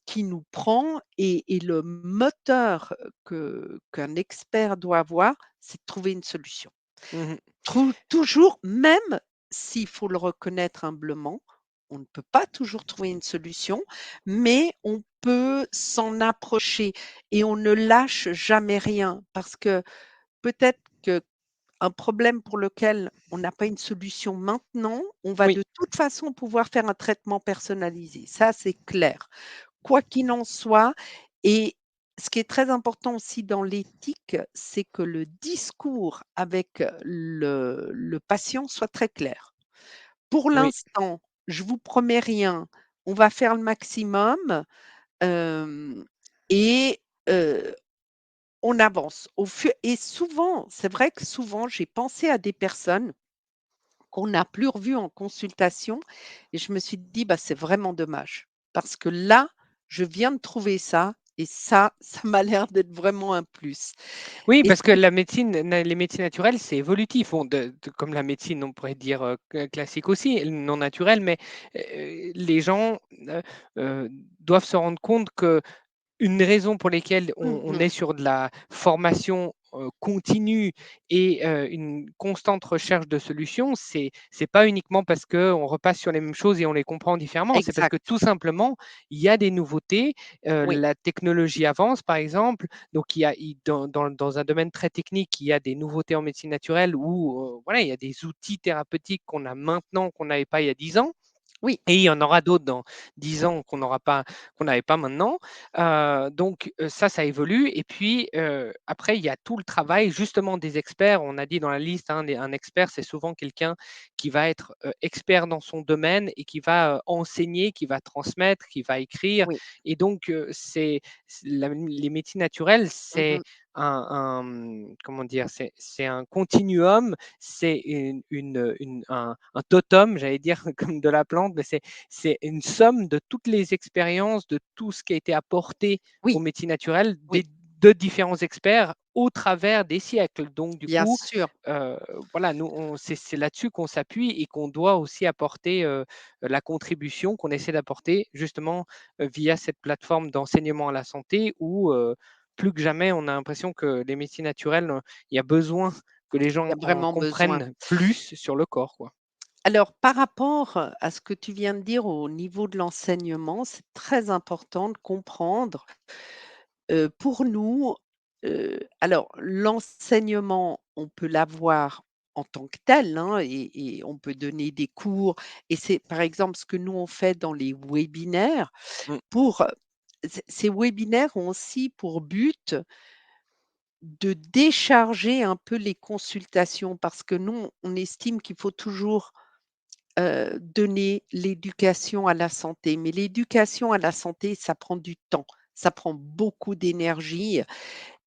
qui nous prend et le moteur, qu'un expert doit avoir, c'est de trouver une solution. mmh Toujours, même s'il faut le reconnaître humblement, on ne peut pas toujours trouver une solution, mais on peut s'en approcher et on ne lâche jamais rien parce que peut-être qu'un problème pour lequel on n'a pas une solution maintenant, on va oui, de toute façon pouvoir faire un traitement personnalisé. Ça, c'est clair. Quoi qu'il en soit et ce qui est très important aussi dans l'éthique, c'est que le discours avec le patient soit très clair. Pour oui, l'instant, je vous promets rien, on va faire le maximum, hem et heu, on avance au fur et souvent, c'est vrai que souvent, j'ai pensé à des personnes qu'on n'a plus revues en consultation et je me suis dit: «Bah, c'est vraiment dommage». Parce que là, je viens de trouver ça et ça m'a l'air d'être vraiment un plus oui, et parce que la médecine na les médecines naturelles, c'est évolutif. Bon, comme la médecine, on pourrait dire, classique aussi, non naturelle, mais, les gens, doivent se rendre compte que une raison pour lesquelles on mmh est sur de la formation, continue et une constante recherche de solutions, c'est pas uniquement parce qu'on repasse sur les mêmes choses et on les comprend différemment. C'est parce que exact. tout simplement, il y a des nouveautés, Oui, la technologie avance, par exemple, donc il dans un domaine très technique, il y a des nouveautés en médecine naturelle où, voilà, il y a des outils thérapeutiques qu'on a maintenant qu'on n'avait pas il y a 10 ans. oui, Et il y en aura d'autres dans 10 ans qu'on n'avait pas maintenant. Donc ça évolue et puis, après il y a tout le travail justement des experts. On a dit dans la liste, hein, un expert, c'est souvent quelqu'un qui va être, expert dans son domaine et qui va, enseigner, qui va transmettre, qui va écrire oui. et donc c'est les médecines naturelles, c'est Mmh. comment dire? C'est un continuum, c'est un totem, j'allais dire, comme de la plante, mais c'est une somme de toutes les expériences, de tout ce qui a été apporté aux Oui, médecines naturelles oui, de différents experts au travers des siècles. Donc du bien coup, sûr. heu, voilà, nous c'est là-dessus qu'on s'appuie et qu'on doit aussi apporter, la contribution qu'on essaie d'apporter justement, via cette plateforme d'enseignement à la santé où, plus que jamais, on a l'impression que les médecines naturelles, il y a besoin que les Il y gens a en vraiment besoin. comprennent plus sur le corps, quoi. Alors, par rapport à ce que tu viens de dire au niveau de l'enseignement, c'est très important de comprendre, pour nous, alors l'enseignement, on peut l'avoir en tant que tel, hein, et on peut donner des cours et c'est par exemple ce que nous on fait dans les webinaires Mmh, pour, ces webinaires ont aussi pour but de décharger un peu les consultations parce que nous, on estime qu'il faut toujours donner l'éducation à la santé. Mais l'éducation à la santé, ça prend du temps, ça prend beaucoup d'énergie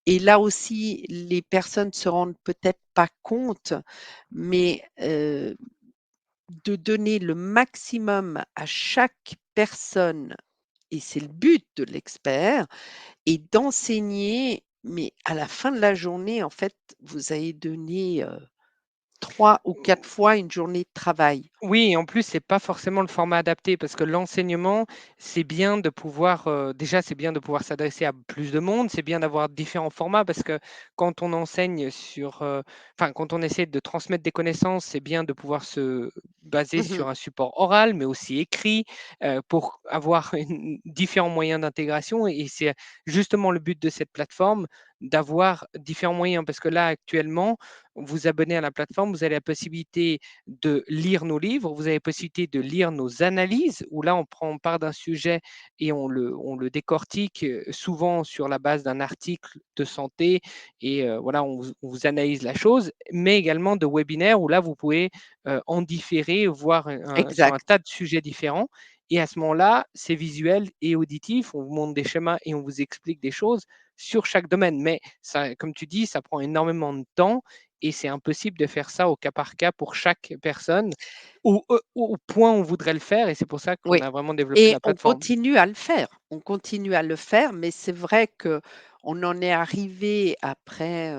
et là aussi, les personnes se rendent peut-être pas compte, mais de donner le maximum à chaque personne et c'est le but de l'expert et d'enseigner, mais à la fin de la journée, en fait, vous avez donné, 3 ou 4 fois une journée de travail. oui et en plus, c'est pas forcément le format adapté parce que l'enseignement, c'est bien de pouvoir, déjà, c'est bien de pouvoir s'adresser à plus de monde, c'est bien d'avoir différents formats parce que quand on enseigne sur, enfin, quand on essaie de transmettre des connaissances, c'est bien de pouvoir se baser Mmh. sur un support oral, mais aussi écrit, pour avoir une différents moyens d'intégration et c'est justement le but de cette plateforme, d'avoir différents moyens. Parce que là, actuellement, vous abonnez à la plateforme, vous avez la possibilité de lire nos livres livre, vous avez possibilité de lire nos analyses, où là, on prend part d'un sujet et on le décortique souvent sur la base d'un article de santé et voilà, on vous analyse la chose, mais également de webinaires où là, vous pouvez en différé, voir sur un exact. tas de sujets différents. Et à ce moment-là, c'est visuel et auditif. On vous montre des schémas et on vous explique des choses sur chaque domaine. Mais ça, comme tu dis, ça prend énormément de temps et c'est impossible de faire ça au cas par cas pour chaque personne au point où on voudrait le faire. Et c'est pour ça qu'on Oui, a vraiment développé et la on plateforme. continue à le faire. On continue à le faire, mais c'est vrai qu'on en est arrivé après,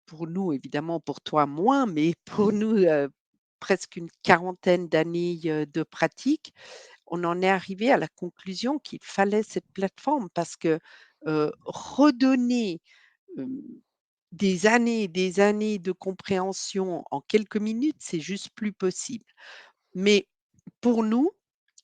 pour nous évidemment, pour toi moins, mais pour nous, presque une quarantaine d'années, de pratique. On en est arrivé à la conclusion qu'il fallait cette plateforme parce que, redonner, hem, des années et des années de compréhension en quelques minutes, c'est juste plus possible. Mais pour nous,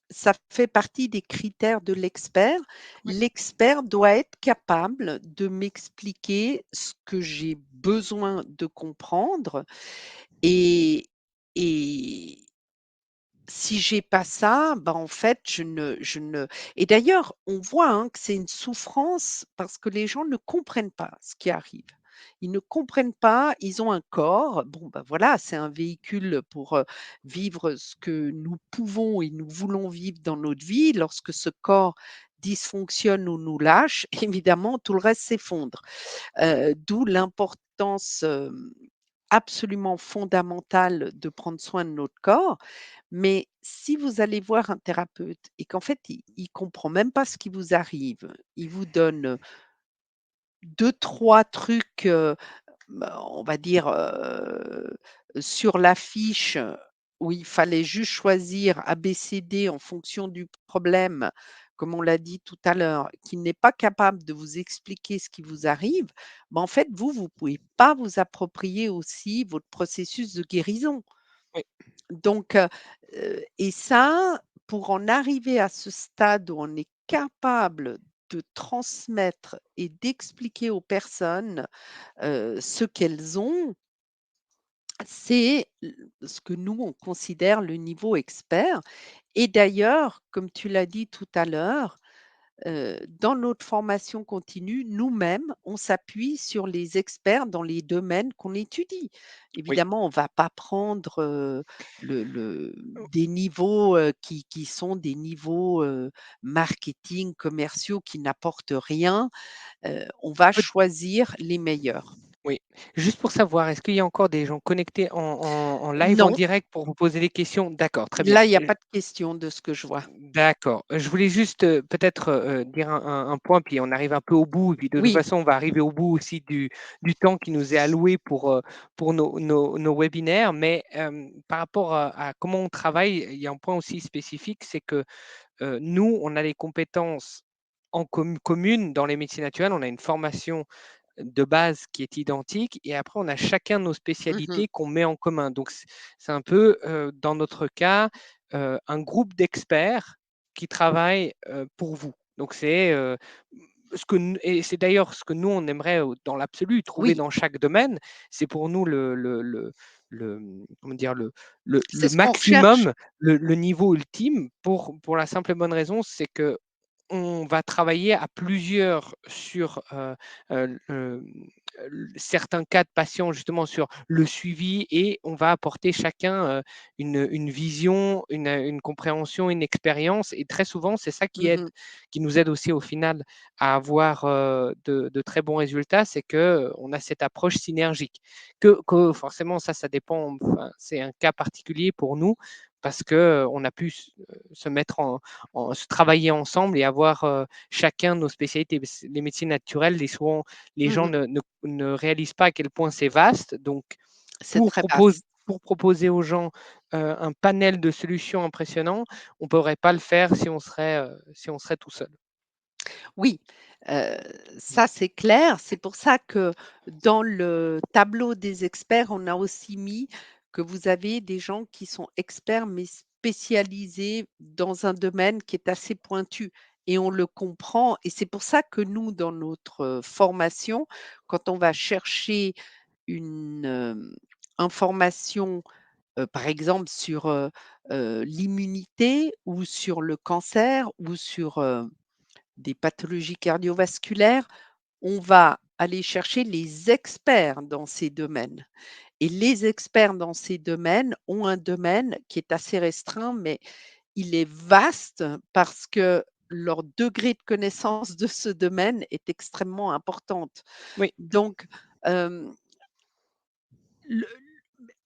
ça fait partie des critères de l'expert. Oui, L'expert doit être capable de m'expliquer ce que j'ai besoin de comprendre et et si j'ai pas ça, bah, en fait, je ne et d'ailleurs, on voit, hein, que c'est une souffrance parce que les gens ne comprennent pas ce qui arrive. Ils ne comprennent pas, ils ont un corps, bon, bah, voilà, c'est un véhicule pour, vivre ce que nous pouvons et nous voulons vivre dans notre vie. Lorsque ce corps dysfonctionne ou nous lâche, évidemment, tout le reste s'effondre. D'où l'importance, absolument fondamentale de prendre soin de notre corps. Mais si vous allez voir un thérapeute et qu'en fait, il comprend même pas ce qui vous arrive, il vous donne 2-3 trucs, bah, on va dire, sur la fiche, où il fallait juste choisir ABCD en fonction du problème, comme on l'a dit tout à l'heure, qu'il n'est pas capable de vous expliquer ce qui vous arrive, bah, en fait, vous pouvez pas vous approprier aussi votre processus de guérison. oui, Donc, et ça, pour en arriver à ce stade où on est capable de transmettre et d'expliquer aux personnes, ce qu'elles ont, c'est ce que nous, on considère le niveau expert. Et d'ailleurs, comme tu l'as dit tout à l'heure, dans notre formation continue, nous-mêmes, on s'appuie sur les experts dans les domaines qu'on étudie. oui. Évidemment, on ne va pas prendre, des niveaux, qui sont des niveaux, marketing, commerciaux qui n'apportent rien. On va choisir les meilleurs. Oui. Juste pour savoir, est-ce qu'il y a encore des gens connectés en live, en Non, direct pour vous poser des questions? D'accord, très bien. là, il y a pas de question de ce que je vois. D'accord. Je voulais juste, peut-être, dire un point, puis on arrive un peu au bout, et puis de toute Oui. façon, on va arriver au bout aussi du temps qui nous est alloué pour nos webinaires. Mais, par rapport à comment on travaille, il y a un point aussi spécifique, c'est que, nous, on a les compétences en communes dans les médecines naturelles. On a une formation de base qui est identique et après on a chacun nos Mmh. spécialités qu'on met en commun. Donc c'est un peu, dans notre cas, un groupe d'experts qui travaillent, pour vous. Donc c'est, ce que n et c'est d'ailleurs ce que nous on aimerait, dans l'absolu trouver Oui, dans chaque domaine. C'est pour nous comment dire? Le c'est ce qu'on recherche. maximum, le niveau ultime pour la simple et bonne raison, c'est que on va travailler à plusieurs sur, certains cas de patients, justement sur le suivi et on va apporter chacun, une vision, une compréhension, une expérience et très souvent, c'est ça Mmh. qui nous aide aussi au final à avoir, de très bons résultats, c'est qu'on a cette approche synergique. Que forcément ça dépend, enfin, c'est un cas particulier pour nous parce qu'on a pu se mettre se travailler ensemble et avoir chacun nos spécialités. Les médecines naturelles, souvent, les gens Mmh. ne réalisent pas à quel point c'est vaste. Donc, C'est très vaste. pour proposer aux gens un panel de solutions impressionnant, on ne pourrait pas le faire si on serait tout seul. Oui, heu, ça c'est clair. C'est pour ça que dans le tableau des experts, on a aussi mis que vous avez des gens qui sont experts, mais spécialisés dans un domaine qui est assez pointu et on le comprend et c'est pour ça que nous, dans notre, formation, quand on va chercher une, information par exemple sur, l'immunité ou sur le cancer ou sur, des pathologies cardiovasculaires, on va aller chercher les experts dans ces domaines et les experts dans ces domaines ont un domaine qui est assez restreint, mais il est vaste parce que leur degré de connaissance de ce domaine est extrêmement importante. Oui, Donc, hem, le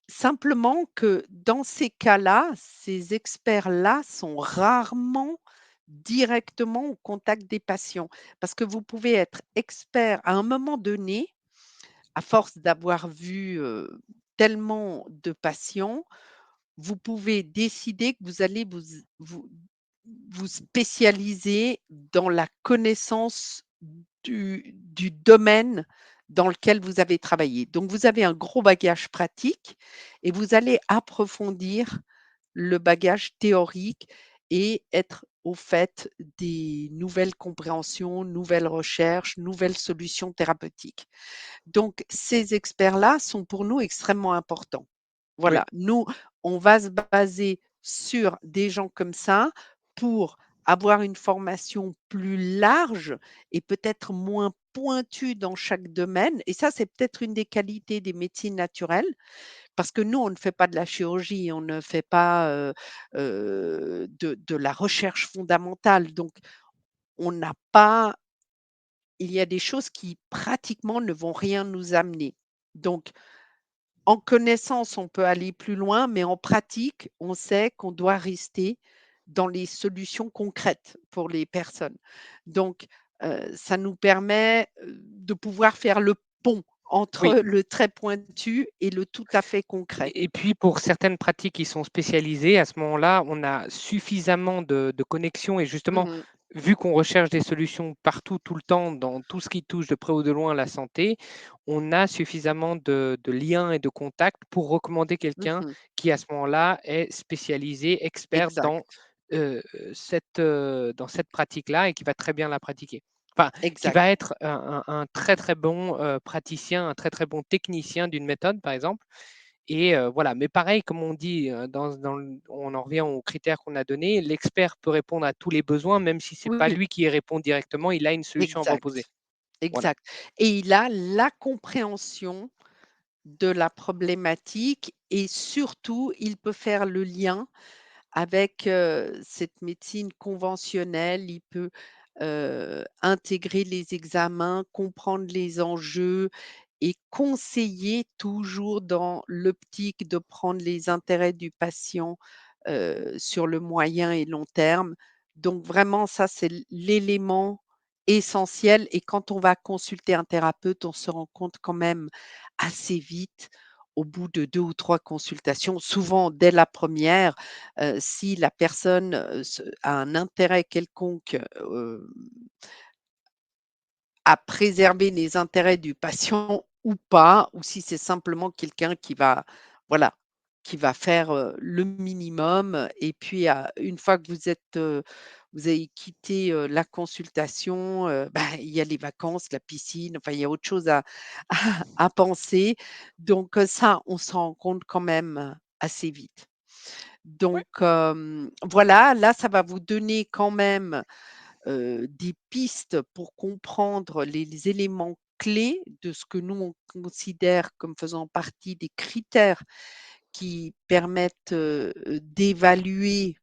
simplement que dans ces cas-là, ces experts-là sont rarement directement au contact des patients. Parce que vous pouvez être expert à un moment donné, à force d'avoir vu, tellement de patients, vous pouvez décider que vous allez vous spécialiser dans la connaissance du domaine dans lequel vous avez travaillé. Donc vous avez un gros bagage pratique et vous allez approfondir le bagage théorique et être au fait des nouvelles compréhensions, nouvelles recherches, nouvelles solutions thérapeutiques. Donc ces experts-là sont pour nous extrêmement importants. oui. Voilà, nous, on va se baser sur des gens comme ça pour avoir une formation plus large et peut-être moins pointue dans chaque domaine et ça, c'est peut-être une des qualités des médecines naturelles parce que nous, on ne fait pas de la chirurgie, on ne fait pas, de la recherche fondamentale donc on n'a pas il y a des choses qui pratiquement ne vont rien nous amener. Donc en connaissance, on peut aller plus loin, mais en pratique, on sait qu'on doit rester dans les solutions concrètes pour les personnes. Donc, ça nous permet, de pouvoir faire le pont entre Oui. le très pointu et le tout à fait concret. Et puis pour certaines pratiques qui sont spécialisées, à ce moment-là, on a suffisamment de connexions et justement, Mmh. vu qu'on recherche des solutions partout, tout le temps, dans tout ce qui touche de près ou de loin la santé, on a suffisamment de liens et de contacts pour recommander quelqu'un Mmh. qui, à ce moment-là, est spécialisé, expert Exact, dans cette pratique-là et qui va très bien la pratiquer. Enfin, qui exact. va être un très très bon praticien, un très très bon technicien d'une méthode, par exemple. Et voilà, mais pareil, comme on dit, on en revient aux critères qu'on a donnés, l'expert peut répondre à tous les besoins, même si c'est pas Oui, lui qui y répond directement, il a une solution à proposer. exact, Voilà. exact et il a la compréhension de la problématique et surtout, il peut faire le lien avec, cette médecine conventionnelle, il peut, intégrer les examens, comprendre les enjeux et conseiller toujours dans l'optique de prendre les intérêts du patient, sur le moyen et long terme. Donc vraiment ça, c'est l'élément essentiel et quand on va consulter un thérapeute, on se rend compte quand même assez vite, au bout de 2 ou 3 consultations, souvent dès la première, si la personne, a un intérêt quelconque, à préserver les intérêts du patient ou pas, ou si c'est simplement quelqu'un qui va voilà, qui va faire, le minimum et puis une fois que vous avez quitté, la consultation, bah, il y a les vacances, la piscine, enfin il y a autre chose à à penser. Donc, ça, on s'en rend compte quand même, assez vite. Ouais, Donc, voilà, là, ça va vous donner quand même des pistes pour comprendre les éléments clés de ce que nous on considère comme faisant partie des critères qui permettent, d'évaluer,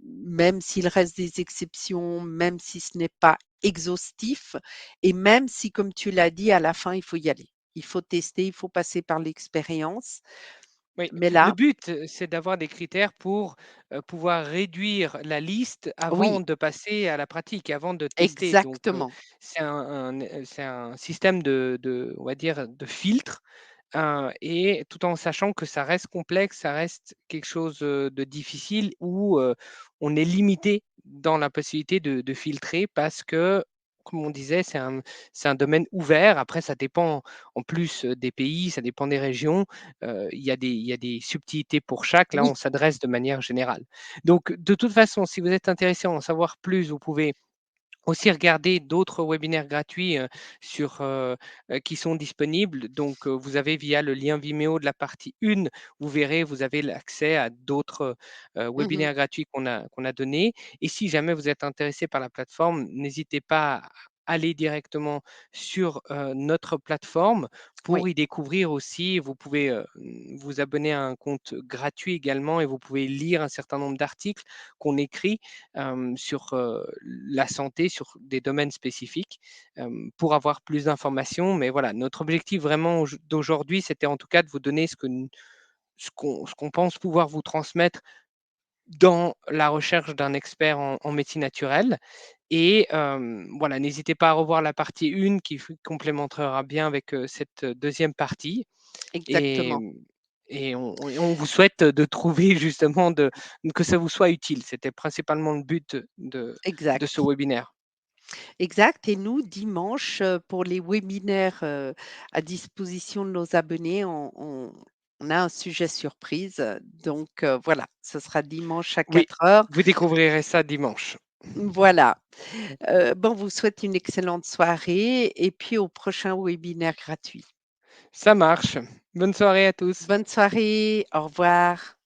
même s'il reste des exceptions, même si ce n'est pas exhaustif et même si, comme tu l'as dit, à la fin, il faut y aller. Il faut tester, il faut passer par l'expérience. oui. Mais Le là but, c'est d'avoir des critères pour, pouvoir réduire la liste avant oui, de passer à la pratique, avant de tester. Donc, exactement. c'est un système on va dire, de filtre. Et tout en sachant que ça reste complexe, ça reste quelque chose, de difficile où, on est limité dans la possibilité de filtrer parce que, comme on disait, c'est un domaine ouvert. Après, ça dépend en plus, des pays, ça dépend des régions. Il y a des subtilités pour chaque. Là, Oui, on s'adresse de manière générale. Donc de toute façon, si vous êtes intéressé à en savoir plus, vous pouvez Aussi regarder d'autres webinaires gratuits, qui sont disponibles. Donc, vous avez via le lien Vimeo de la partie 1, vous verrez, vous avez l'accès à d'autres, Mmh. webinaires gratuits qu'on a donnés. Et si jamais vous êtes intéressé par la plateforme, n'hésitez pas à aller directement sur, notre plateforme Oui, pour y découvrir aussi. Vous pouvez, vous abonner à un compte gratuit également et vous pouvez lire un certain nombre d'articles qu'on écrit sur la santé, sur des domaines spécifiques, pour avoir plus d'informations. Mais voilà, notre objectif vraiment d'aujourd'hui, c'était en tout cas de vous donner ce qu'on pense pouvoir vous transmettre dans la recherche d'un expert en médecine naturelle. Et voilà, n'hésitez pas à revoir la partie 1 qui complémentera bien avec cette deuxième partie. Et, exactement, et on vous souhaite de trouver justement que ça vous soit utile. C'était principalement le but de ce exact. webinaire. Exact, et nous, dimanche, pour les webinaires, à disposition de nos abonnés, on a un sujet surprise, donc voilà, ce sera dimanche à Oui, 4 heures. vous découvrirez ça dimanche. Voilà, bon, on vous souhaite une excellente soirée et puis au prochain webinaire gratuit. Ça marche. Bonne soirée à tous. Bonne soirée, au revoir.